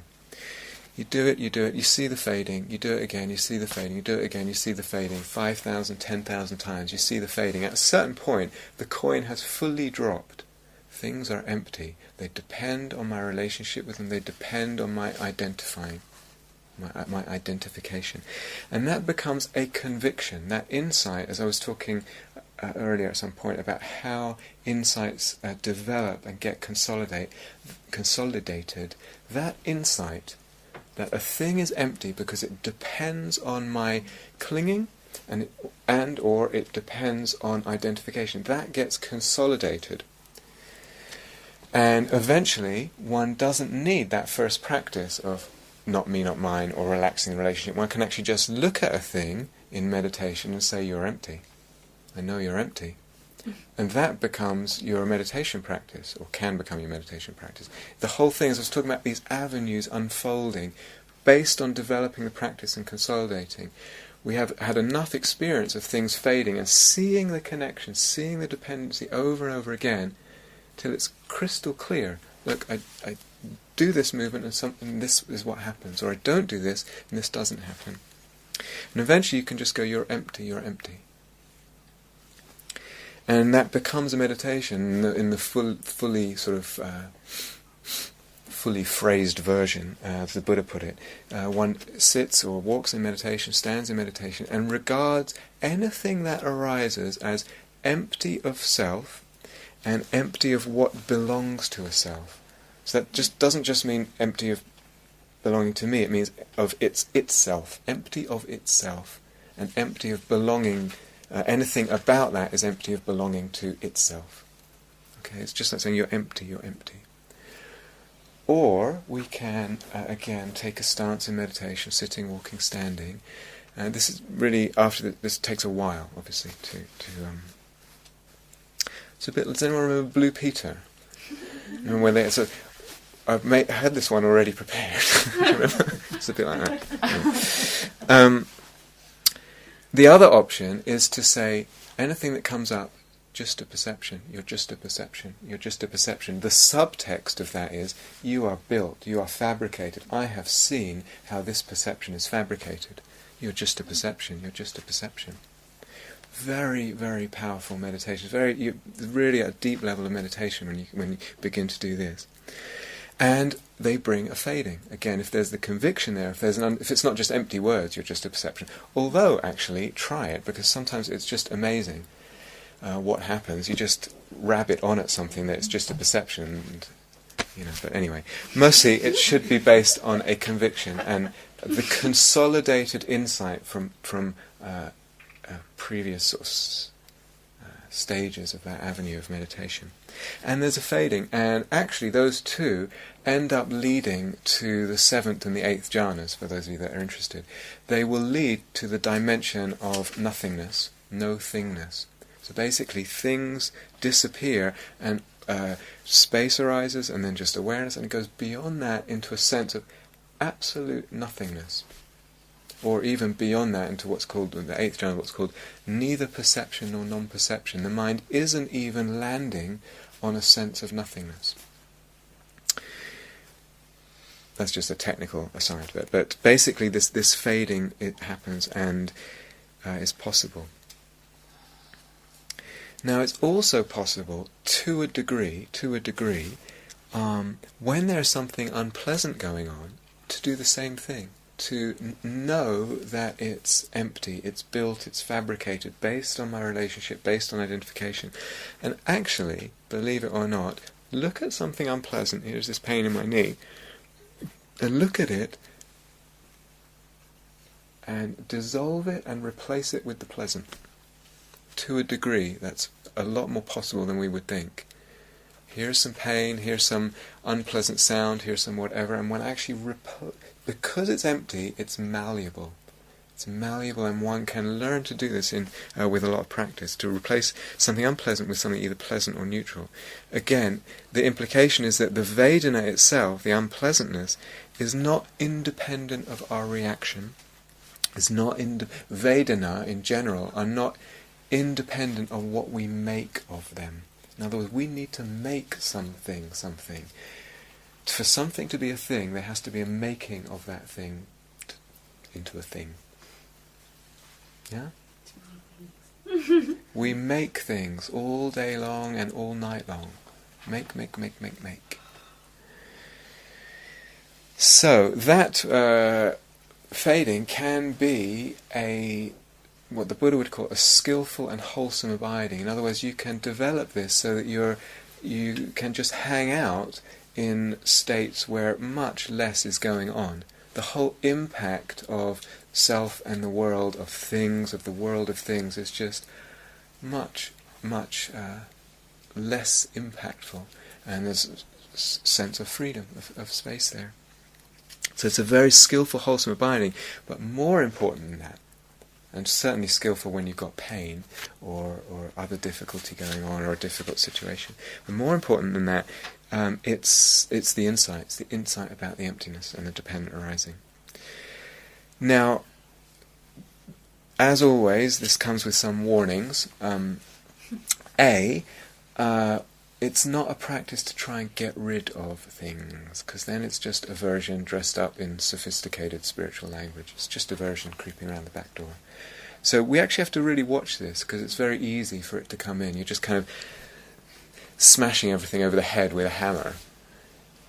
You do it, you see the fading, you do it again, you see the fading, you do it again, you see the fading, 5,000, 10,000 times, you see the fading. At a certain point, the coin has fully dropped. Things are empty. They depend on my relationship with them, they depend on my identifying, my identification. And that becomes a conviction, that insight, as I was talking earlier at some point about how insights develop and get consolidated, that insight that a thing is empty because it depends on my clinging and or it depends on identification, that gets consolidated. And eventually one doesn't need that first practice of not me, not mine, or relaxing the relationship. One can actually just look at a thing in meditation and say, you're empty. I know you're empty. And that becomes your meditation practice, or can become your meditation practice. The whole thing, as I was talking about these avenues unfolding, based on developing the practice and consolidating, we have had enough experience of things fading and seeing the connection, seeing the dependency over and over again, till it's crystal clear. Look, I do this movement and this is what happens, or I don't do this and this doesn't happen. And eventually you can just go, you're empty, you're empty. And that becomes a meditation in the fully sort of fully phrased version, as the Buddha put it. One sits or walks in meditation, stands in meditation, and regards anything that arises as empty of self and empty of what belongs to a self. So that just doesn't just mean empty of belonging to me, it means of itself, empty of itself, and empty of belonging. Anything about that is empty of belonging to itself. Okay, it's just like saying you're empty, you're empty. Or we can, again, take a stance in meditation, sitting, walking, standing. And this is really, this takes a while, obviously, to it's a bit, does anyone remember Blue Peter? Remember when I had this one already prepared. It's a bit like that. Yeah. The other option is to say, anything that comes up, just a perception, you're just a perception, you're just a perception. The subtext of that is, you are built, you are fabricated. I have seen how this perception is fabricated. You're just a perception, you're just a perception. Very, very powerful meditation. Really a deep level of meditation when you begin to do this. And they bring a fading. Again, if there's the conviction there, if it's not just empty words, you're just a perception. Although, actually, try it, because sometimes it's just amazing what happens. You just rabbit on at something that it's just a perception, but anyway. Mostly, it should be based on a conviction and the consolidated insight from previous sort of stages of that avenue of meditation. And there's a fading, and actually those two end up leading to the 7th and the 8th jhanas, for those of you that are interested. They will lead to the dimension of nothingness, nothingness. So So basically things disappear and space arises and then just awareness, and it goes beyond that into a sense of absolute nothingness. Or even beyond that into what's called, the 8th jhana, what's called neither perception nor non-perception. The mind isn't even landing on a sense of nothingness. That's just a technical aside, but basically this fading, it happens and is possible. Now it's also possible to a degree, when there's something unpleasant going on, to do the same thing. To know that it's empty, it's built, it's fabricated, based on my relationship, based on identification. And actually, believe it or not, look at something unpleasant. Here's this pain in my knee. And look at it and dissolve it and replace it with the pleasant. To a degree, that's a lot more possible than we would think. Here's some pain, here's some unpleasant sound, here's some whatever, and when actually because it's empty, it's malleable. It's malleable, and one can learn to do this with a lot of practice, to replace something unpleasant with something either pleasant or neutral. Again, the implication is that the Vedana itself, the unpleasantness, is not independent of our reaction. It's not Vedana in general are not independent of what we make of them. In other words, we need to make something. For something to be a thing, there has to be a making of that thing into a thing. Yeah? We make things all day long and all night long. Make. So that fading can be what the Buddha would call a skillful and wholesome abiding. In other words, you can develop this so that you can just hang out in states where much less is going on. The whole impact of self and the world of things, of the world of things, is just much less impactful, and there's a sense of freedom, of space there. So it's a very skillful, wholesome abiding, but more important than that, and certainly skillful when you've got pain or other difficulty going on or a difficult situation. But more important than that, it's the insight about the emptiness and the dependent arising. Now, as always, this comes with some warnings. It's not a practice to try and get rid of things, because then it's just aversion dressed up in sophisticated spiritual language. It's just aversion creeping around the back door. So we actually have to really watch this, because it's very easy for it to come in. You're just kind of smashing everything over the head with a hammer.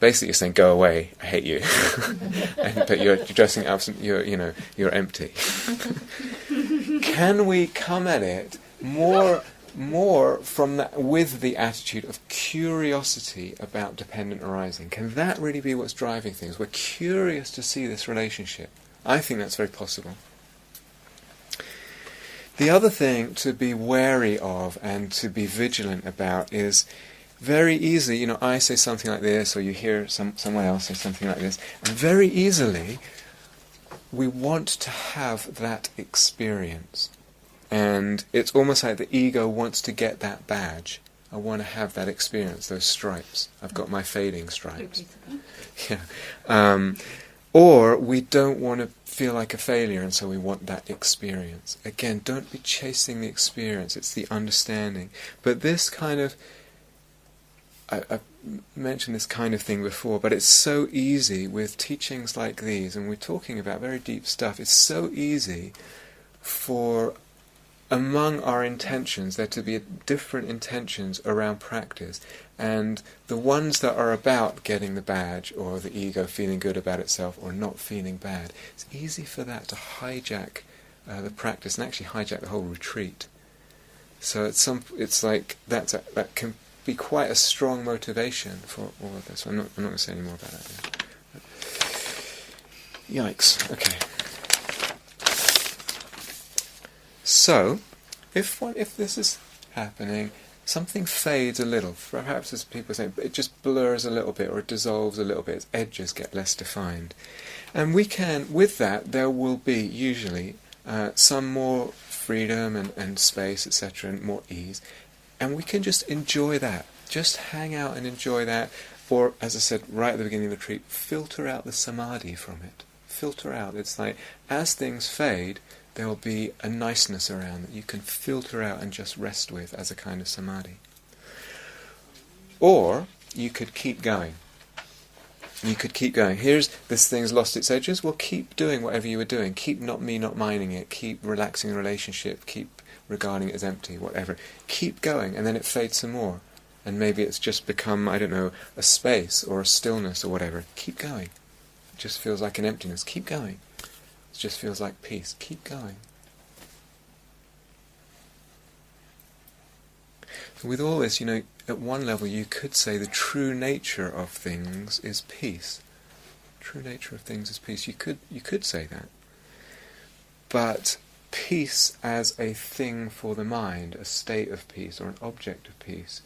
Basically, you're saying, "Go away, I hate you," but you're dressing up. You're empty. Can we come at it more from that, with the attitude of curiosity about dependent arising? Can that really be what's driving things? We're curious to see this relationship. I think that's very possible. The other thing to be wary of and to be vigilant about is very easily, I say something like this, or you hear someone else say something like this, and very easily we want to have that experience. And it's almost like the ego wants to get that badge. I want to have that experience, those stripes. I've got my fading stripes. Yeah. Or we don't want to feel like a failure, and so we want that experience. Again, don't be chasing the experience, it's the understanding. But this kind of, I've mentioned this kind of thing before, but it's so easy with teachings like these, and we're talking about very deep stuff, it's so easy for, among our intentions, there to be different intentions around practice, and the ones that are about getting the badge, or the ego feeling good about itself, or not feeling bad, it's easy for that to hijack the practice, and actually hijack the whole retreat. So it's like that can be quite a strong motivation for all of this. I'm not going to say any more about that now. Yikes. Okay. So, if this is happening, something fades a little. Perhaps, as people say, it just blurs a little bit, or it dissolves a little bit. Its edges get less defined. And we can, with that, there will be usually some more freedom and space, etc., and more ease. And we can just enjoy that. Just hang out and enjoy that. Or, as I said right at the beginning of the retreat, filter out the samadhi from it. Filter out. It's like, as things fade, there will be a niceness around that you can filter out and just rest with as a kind of samadhi. Or, you could keep going. You could keep going. Here's this thing's lost its edges. Well, keep doing whatever you were doing. Keep not mining it. Keep relaxing the relationship. Keep regarding it as empty, whatever. Keep going, and then it fades some more. And maybe it's just become, I don't know, a space or a stillness or whatever. Keep going. It just feels like an emptiness. Keep going. It just feels like peace. Keep going. So with all this, at one level you could say the true nature of things is peace. True nature of things is peace. You could say that. But peace as a thing for the mind, a state of peace or an object of peace,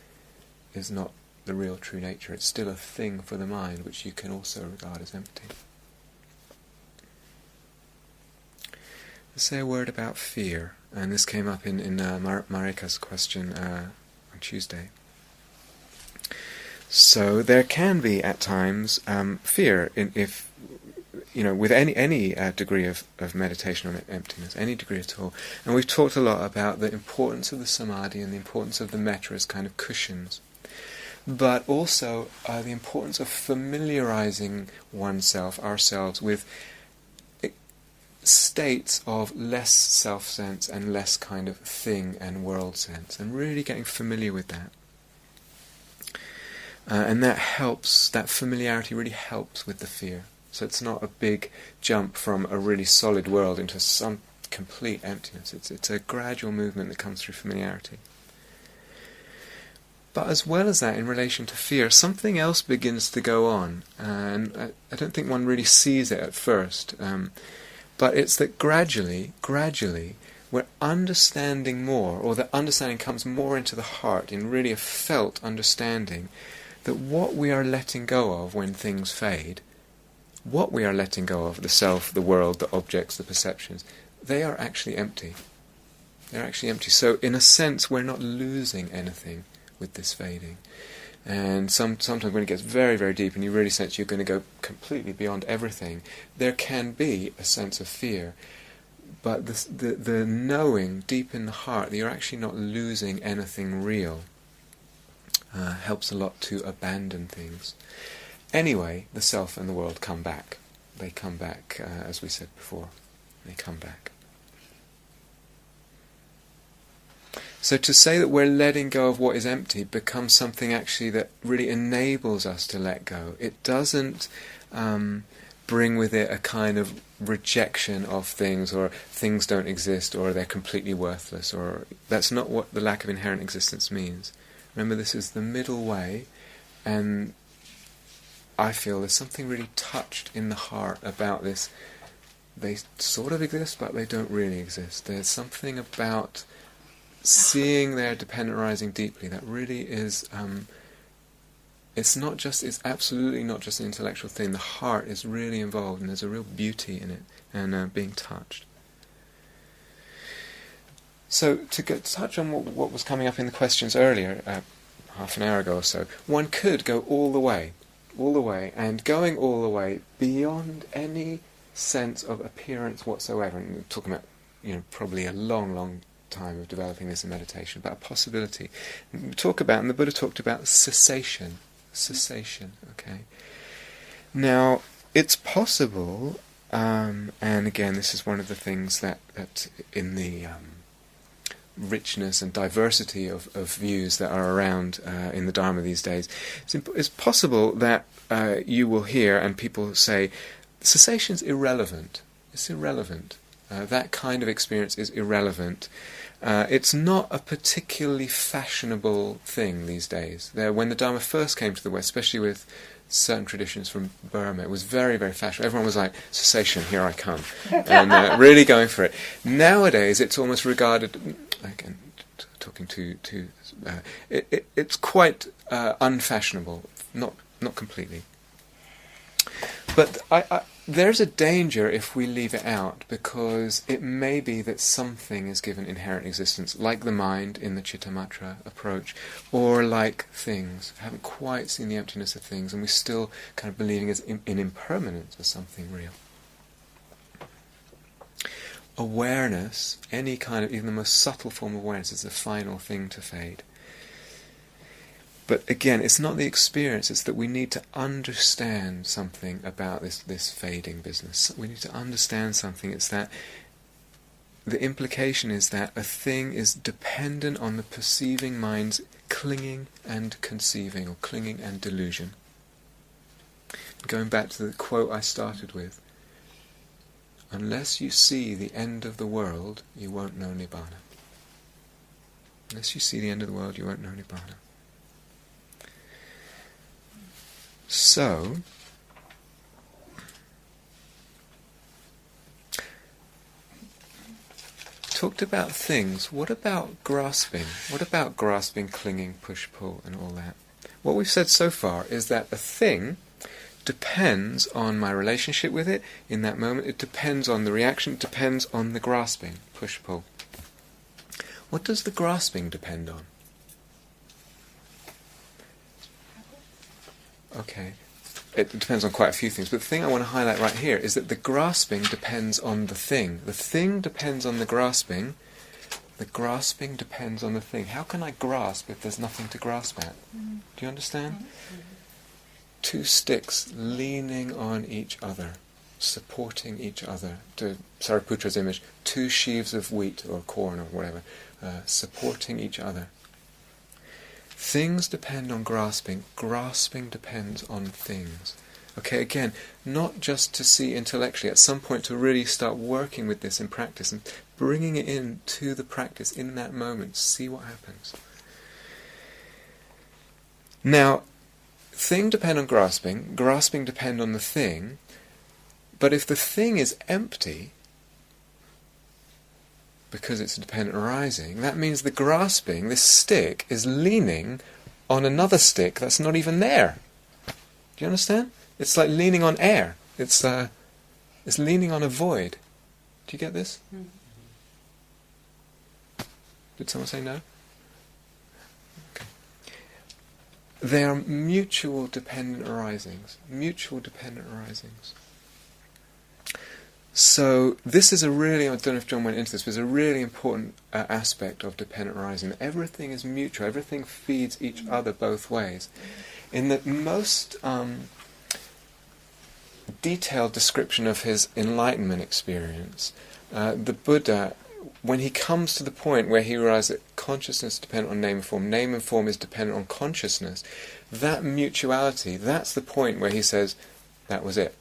is not the real true nature. It's still a thing for the mind, which you can also regard as empty. Let's say a word about fear, and this came up in Marika's question on Tuesday. So there can be at times fear if with any degree of meditation on emptiness, any degree at all. And we've talked a lot about the importance of the samadhi and the importance of the metta as kind of cushions. But also the importance of familiarizing ourselves with states of less self-sense and less kind of thing and world sense, and really getting familiar with that. And that helps, that familiarity really helps with the fear. So it's not a big jump from a really solid world into some complete emptiness. It's a gradual movement that comes through familiarity. But as well as that, in relation to fear, something else begins to go on. And I don't think one really sees it at first. But it's that gradually, we're understanding more, or the understanding comes more into the heart, in really a felt understanding, that what we are letting go of when things fade, what we are letting go of, the self, the world, the objects, the perceptions, they are actually empty. They're actually empty. So in a sense, we're not losing anything with this fading. And sometimes when it gets very, very deep and you really sense you're going to go completely beyond everything, there can be a sense of fear. But the knowing deep in the heart that you're actually not losing anything real helps a lot to abandon things. Anyway, the self and the world come back. They come back, as we said before. They come back. So to say that we're letting go of what is empty becomes something actually that really enables us to let go. It doesn't bring with it a kind of rejection of things, or things don't exist, or they're completely worthless, or that's not what the lack of inherent existence means. Remember, this is the middle way, and I feel there's something really touched in the heart about this. They sort of exist, but they don't really exist. There's something about seeing their dependent arising deeply that really is, it's absolutely not just an intellectual thing. The heart is really involved, and there's a real beauty in it, and being touched. So to touch on what was coming up in the questions earlier, half an hour ago or so, one could go all the way, and going all the way beyond any sense of appearance whatsoever. And we're talking about, probably a long time of developing this in meditation, but a possibility. And the Buddha talked about cessation, okay? Now, it's possible, and again, this is one of the things that in the richness and diversity of views that are around in the Dharma these days, it's possible that you will hear and people say, cessation's irrelevant. It's irrelevant. That kind of experience is irrelevant. It's not a particularly fashionable thing these days. When the Dharma first came to the West, especially with certain traditions from Burma, it was very, very fashionable. Everyone was like, cessation, here I come, and really going for it. Nowadays, it's almost regarded, again, talking to it's quite unfashionable, not completely. But there's a danger if we leave it out, because it may be that something is given inherent existence, like the mind in the Chittamatra approach, or like things. We haven't quite seen the emptiness of things, and we're still kind of believing in impermanence as something real. Awareness, any kind of, even the most subtle form of awareness, is the final thing to fade. But again, it's not the experience, it's that we need to understand something about this fading business. We need to understand something. It's that the implication is that a thing is dependent on the perceiving mind's clinging and conceiving, or clinging and delusion. Going back to the quote I started with, unless you see the end of the world, you won't know Nibbana. Unless you see the end of the world, you won't know Nibbana. So, talked about things. What about grasping? What about grasping, clinging, push-pull, and all that? What we've said so far is that a thing depends on my relationship with it in that moment. It depends on the reaction. It depends on the grasping, push-pull. What does the grasping depend on? Okay, it depends on quite a few things, but the thing I want to highlight right here is that the grasping depends on the thing. The thing depends on the grasping depends on the thing. How can I grasp if there's nothing to grasp at? Do you understand? Two sticks leaning on each other, supporting each other. To Sariputra's image, two sheaves of wheat or corn or whatever, supporting each other. Things depend on grasping. Grasping depends on things. Okay, again, not just to see intellectually, at some point to really start working with this in practice and bringing it into the practice in that moment. See what happens. Now, thing depend on grasping. Grasping depend on the thing. But if the thing is empty, because it's a dependent arising, that means the grasping, this stick, is leaning on another stick that's not even there. Do you understand? It's like leaning on air. It's leaning on a void. Do you get this? Did someone say no? Okay. They are mutual dependent arisings. Mutual dependent arisings. So this is a really, I don't know if John went into this, but it's a really important aspect of dependent arising. Everything is mutual, everything feeds each other both ways. In the most detailed description of his enlightenment experience, the Buddha, when he comes to the point where he realizes that consciousness is dependent on name and form is dependent on consciousness, that mutuality, that's the point where he says, that was it.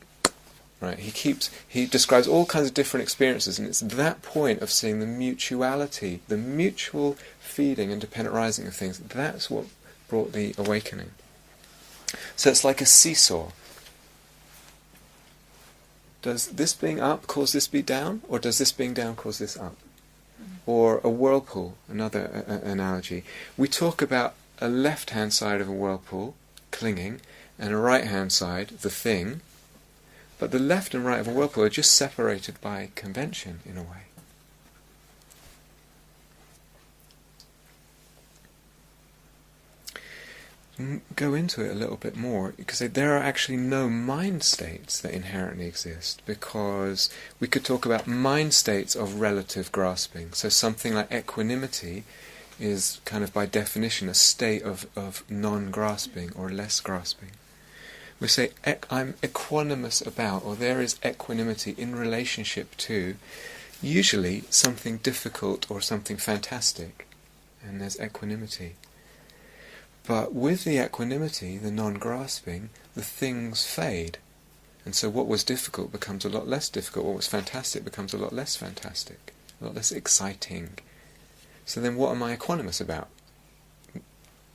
Right? He describes all kinds of different experiences, and it's that point of seeing the mutuality, the mutual feeding and dependent rising of things, that's what brought the awakening. So it's like a seesaw. Does this being up cause this be down, or does this being down cause this up? Or a whirlpool, another analogy. We talk about a left-hand side of a whirlpool, clinging, and a right-hand side, the thing. But the left and right of a whirlpool are just separated by convention, in a way. Go into it a little bit more, because there are actually no mind states that inherently exist, because we could talk about mind states of relative grasping. So something like equanimity is kind of by definition a state of non-grasping or less grasping. We say, I'm equanimous about, or there is equanimity in relationship to, usually something difficult or something fantastic, and there's equanimity. But with the equanimity, the non-grasping, the things fade. And so what was difficult becomes a lot less difficult, what was fantastic becomes a lot less fantastic, a lot less exciting. So then what am I equanimous about?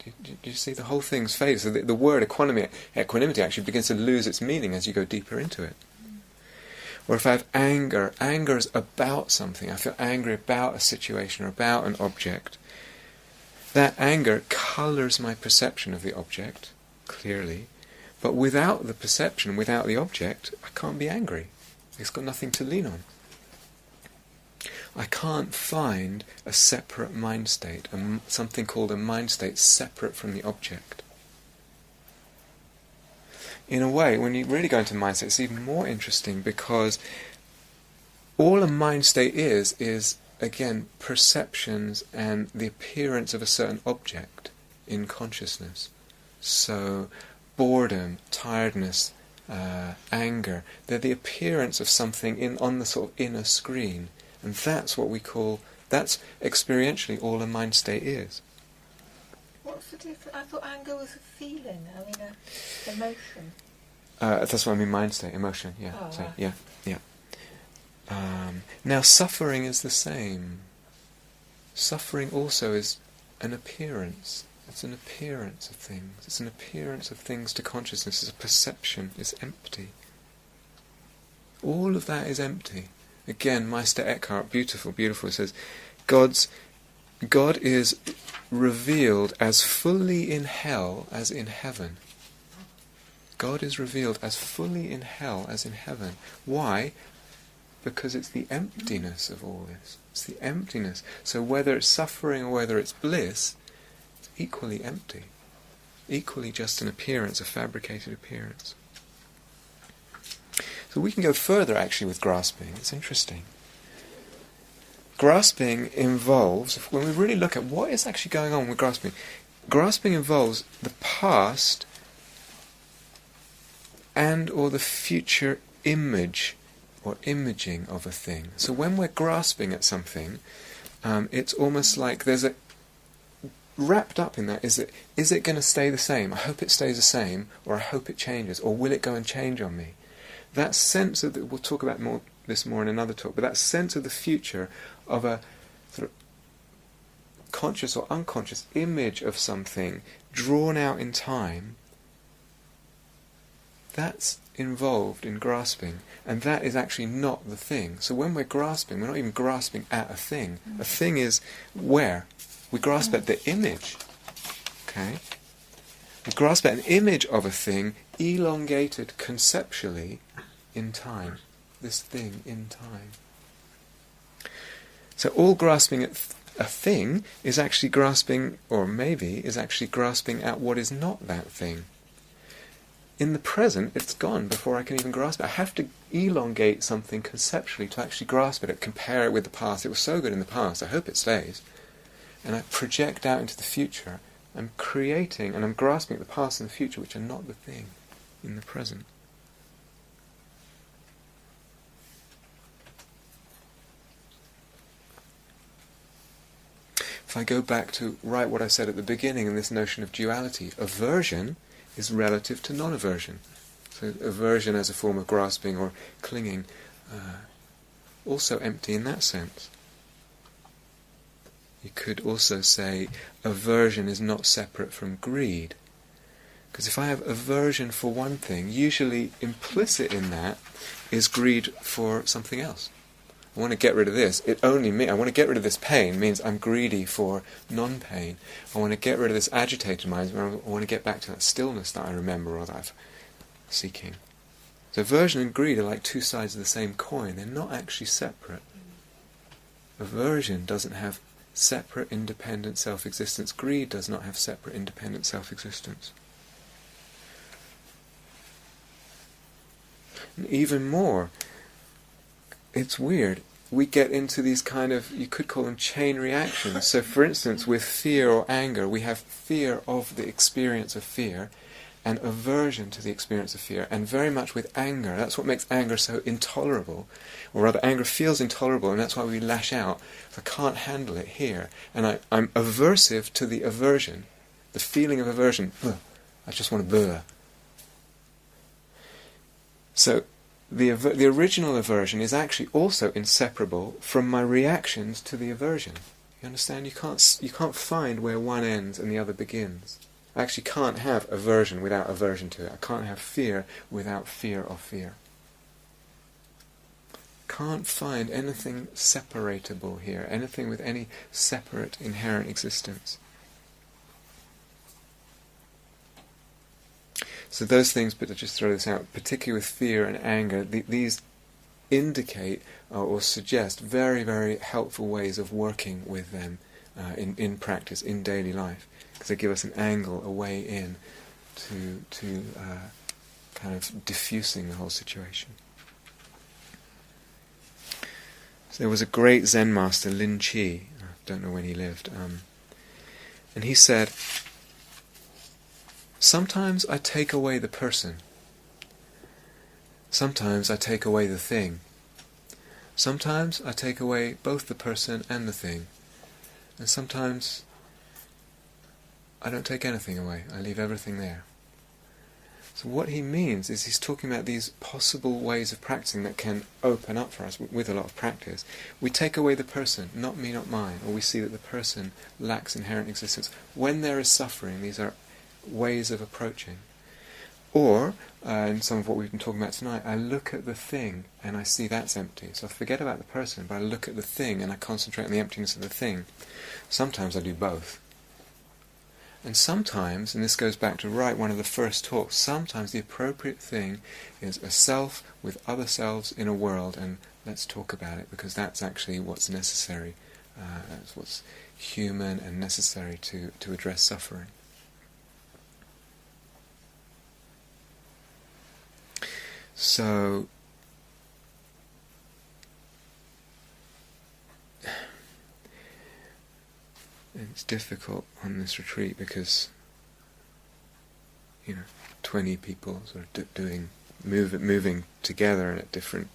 Do you see, the whole thing's faded? So the word equanimity actually begins to lose its meaning as you go deeper into it. Or if I have anger is about something. I feel angry about a situation or about an object. That anger colours my perception of the object, clearly, But without the perception, without the object, I can't be angry. It's got nothing to lean on. I can't find a separate mind state, something called a mind state separate from the object. In a way, when you really go into mind state, it's even more interesting, because all a mind state is again, perceptions and the appearance of a certain object in consciousness. So, boredom, tiredness, anger, they're the appearance of something on the sort of inner screen. And that's what we call, that's experientially all a mind state is. What's the difference? I thought anger was a feeling, I mean, an emotion. That's what I mean, mind state, emotion, yeah. Oh, So, right. yeah. Now, suffering is the same. Suffering also is an appearance. It's an appearance of things. It's an appearance of things to consciousness. It's a perception. It's empty. All of that is empty. Again, Meister Eckhart, beautiful, beautiful, says, God is revealed as fully in hell as in heaven. God is revealed as fully in hell as in heaven. Why? Because it's the emptiness of all this. It's the emptiness. So whether it's suffering or whether it's bliss, it's equally empty. Equally just an appearance, a fabricated appearance. So we can go further actually with grasping. It's interesting. Grasping involves, when we really look at what is actually going on with grasping involves the past and or the future image or imaging of a thing. So when we're grasping at something, it's almost like there's a wrapped up in that, is it going to stay the same? I hope it stays the same, or I hope it changes, or will it go and change on me? That sense of, we'll talk about this more in another talk, but that sense of the future, of a sort of conscious or unconscious image of something drawn out in time, that's involved in grasping, and that is actually not the thing. So when we're grasping, we're not even grasping at a thing. A thing is where? We grasp at the image. Okay? We grasp at an image of a thing elongated conceptually in time. This thing in time. So all grasping at a thing is actually grasping, or maybe is actually grasping at what is not that thing. In the present, it's gone before I can even grasp it. I have to elongate something conceptually to actually grasp it, compare it with the past. It was so good in the past, I hope it stays. And I project out into the future. I'm creating and I'm grasping at the past and the future, which are not the thing in the present. If I go back to what I said at the beginning in this notion of duality, aversion is relative to non-aversion. So aversion as a form of grasping or clinging, also empty in that sense. You could also say aversion is not separate from greed. Because if I have aversion for one thing, usually implicit in that is greed for something else. I want to get rid of this. I want to get rid of this pain means I'm greedy for non-pain. I want to get rid of this agitated mind. I want to get back to that stillness that I remember or that I'm seeking. So aversion and greed are like two sides of the same coin. They're not actually separate. Aversion doesn't have separate, independent self-existence. Greed does not have separate, independent self-existence. And even more, it's weird. We get into these kind of, you could call them chain reactions. So for instance, with fear or anger, we have fear of the experience of fear and aversion to the experience of fear. And very much with anger, that's what makes anger so intolerable. Or rather, anger feels intolerable, and that's why we lash out. I can't handle it here. And I'm aversive to the aversion. The feeling of aversion. I just want to . So the original aversion is actually also inseparable from my reactions to the aversion. You understand? You can't find where one ends and the other begins. I actually can't have aversion without aversion to it. I can't have fear without fear of fear. Can't find anything separatable here, anything with any separate inherent existence. So those things, but to just throw this out, particularly with fear and anger, these indicate or suggest very, very helpful ways of working with them in practice, in daily life, because they give us an angle, a way in to kind of diffusing the whole situation. So there was a great Zen master, Lin Chi, I don't know when he lived, and he said, "Sometimes I take away the person. Sometimes I take away the thing. Sometimes I take away both the person and the thing. And sometimes I don't take anything away. I leave everything there." So what he means is he's talking about these possible ways of practicing that can open up for us with a lot of practice. We take away the person, not me, not mine, or we see that the person lacks inherent existence. When there is suffering, these are ways of approaching. Or, in some of what we've been talking about tonight, I look at the thing and I see that's empty. So I forget about the person, but I look at the thing and I concentrate on the emptiness of the thing. Sometimes I do both. And sometimes, and this goes back to one of the first talks, sometimes the appropriate thing is a self with other selves in a world, and let's talk about it, because that's actually what's necessary. That's what's human and necessary to address suffering. So, it's difficult on this retreat because, 20 people sort of moving together and at different,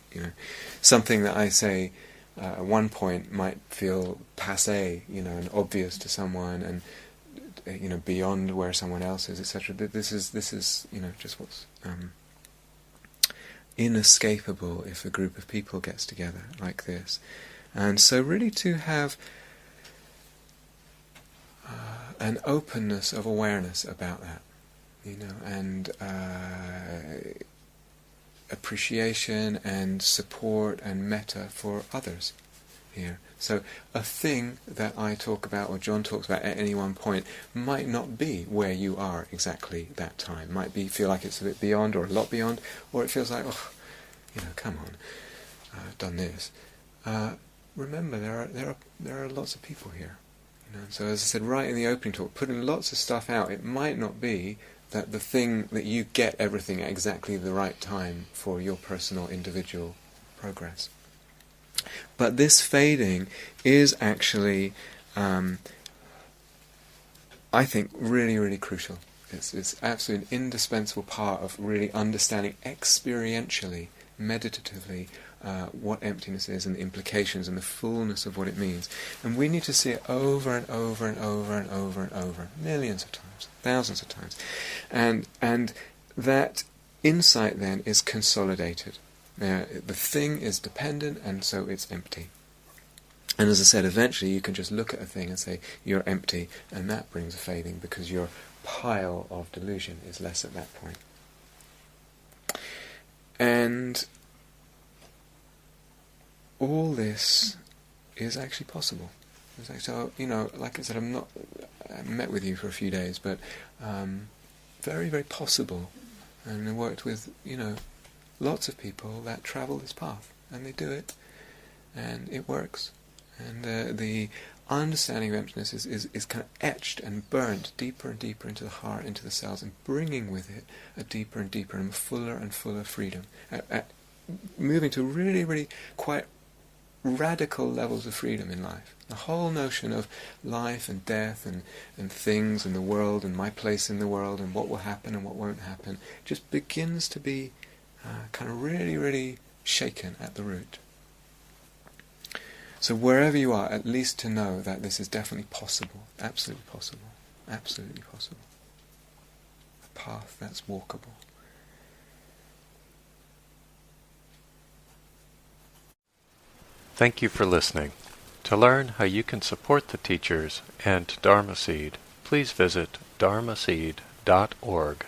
something that I say at one point might feel passé, and obvious to someone, and beyond where someone else is, etc. This is just what's inescapable if a group of people gets together like this. And so really to have an openness of awareness about that, and appreciation and support and metta for others here. So a thing that I talk about or John talks about at any one point might not be where you are exactly that time. Might feel like it's a bit beyond or a lot beyond, or it feels like, come on, I've done this. Remember, there are lots of people here. So as I said right in the opening talk, putting lots of stuff out, it might not be that the thing that you get everything at exactly the right time for your personal individual progress. But this fading is actually, I think, really, really crucial. It's absolutely an indispensable part of really understanding experientially, meditatively, what emptiness is and the implications and the fullness of what it means. And we need to see it over and over and over and over and over, millions of times, thousands of times. And that insight then is consolidated. Now, the thing is dependent, and so it's empty. And as I said, eventually you can just look at a thing and say, you're empty, and that brings a fading because your pile of delusion is less at that point. And all this is actually possible. It's actually, like I said, I met with you for a few days, but very, very possible. And I worked with, lots of people that travel this path, and they do it, and it works. And the understanding of emptiness is kind of etched and burnt deeper and deeper into the heart, into the cells, and bringing with it a deeper and deeper and fuller freedom. Moving to really, really quite radical levels of freedom in life. The whole notion of life and death and things and the world and my place in the world and what will happen and what won't happen just begins to be kind of really, really shaken at the root. So wherever you are, at least to know that this is definitely possible, absolutely possible, absolutely possible. A path that's walkable. Thank you for listening. To learn how you can support the teachers and Dharma Seed, please visit dharmaseed.org.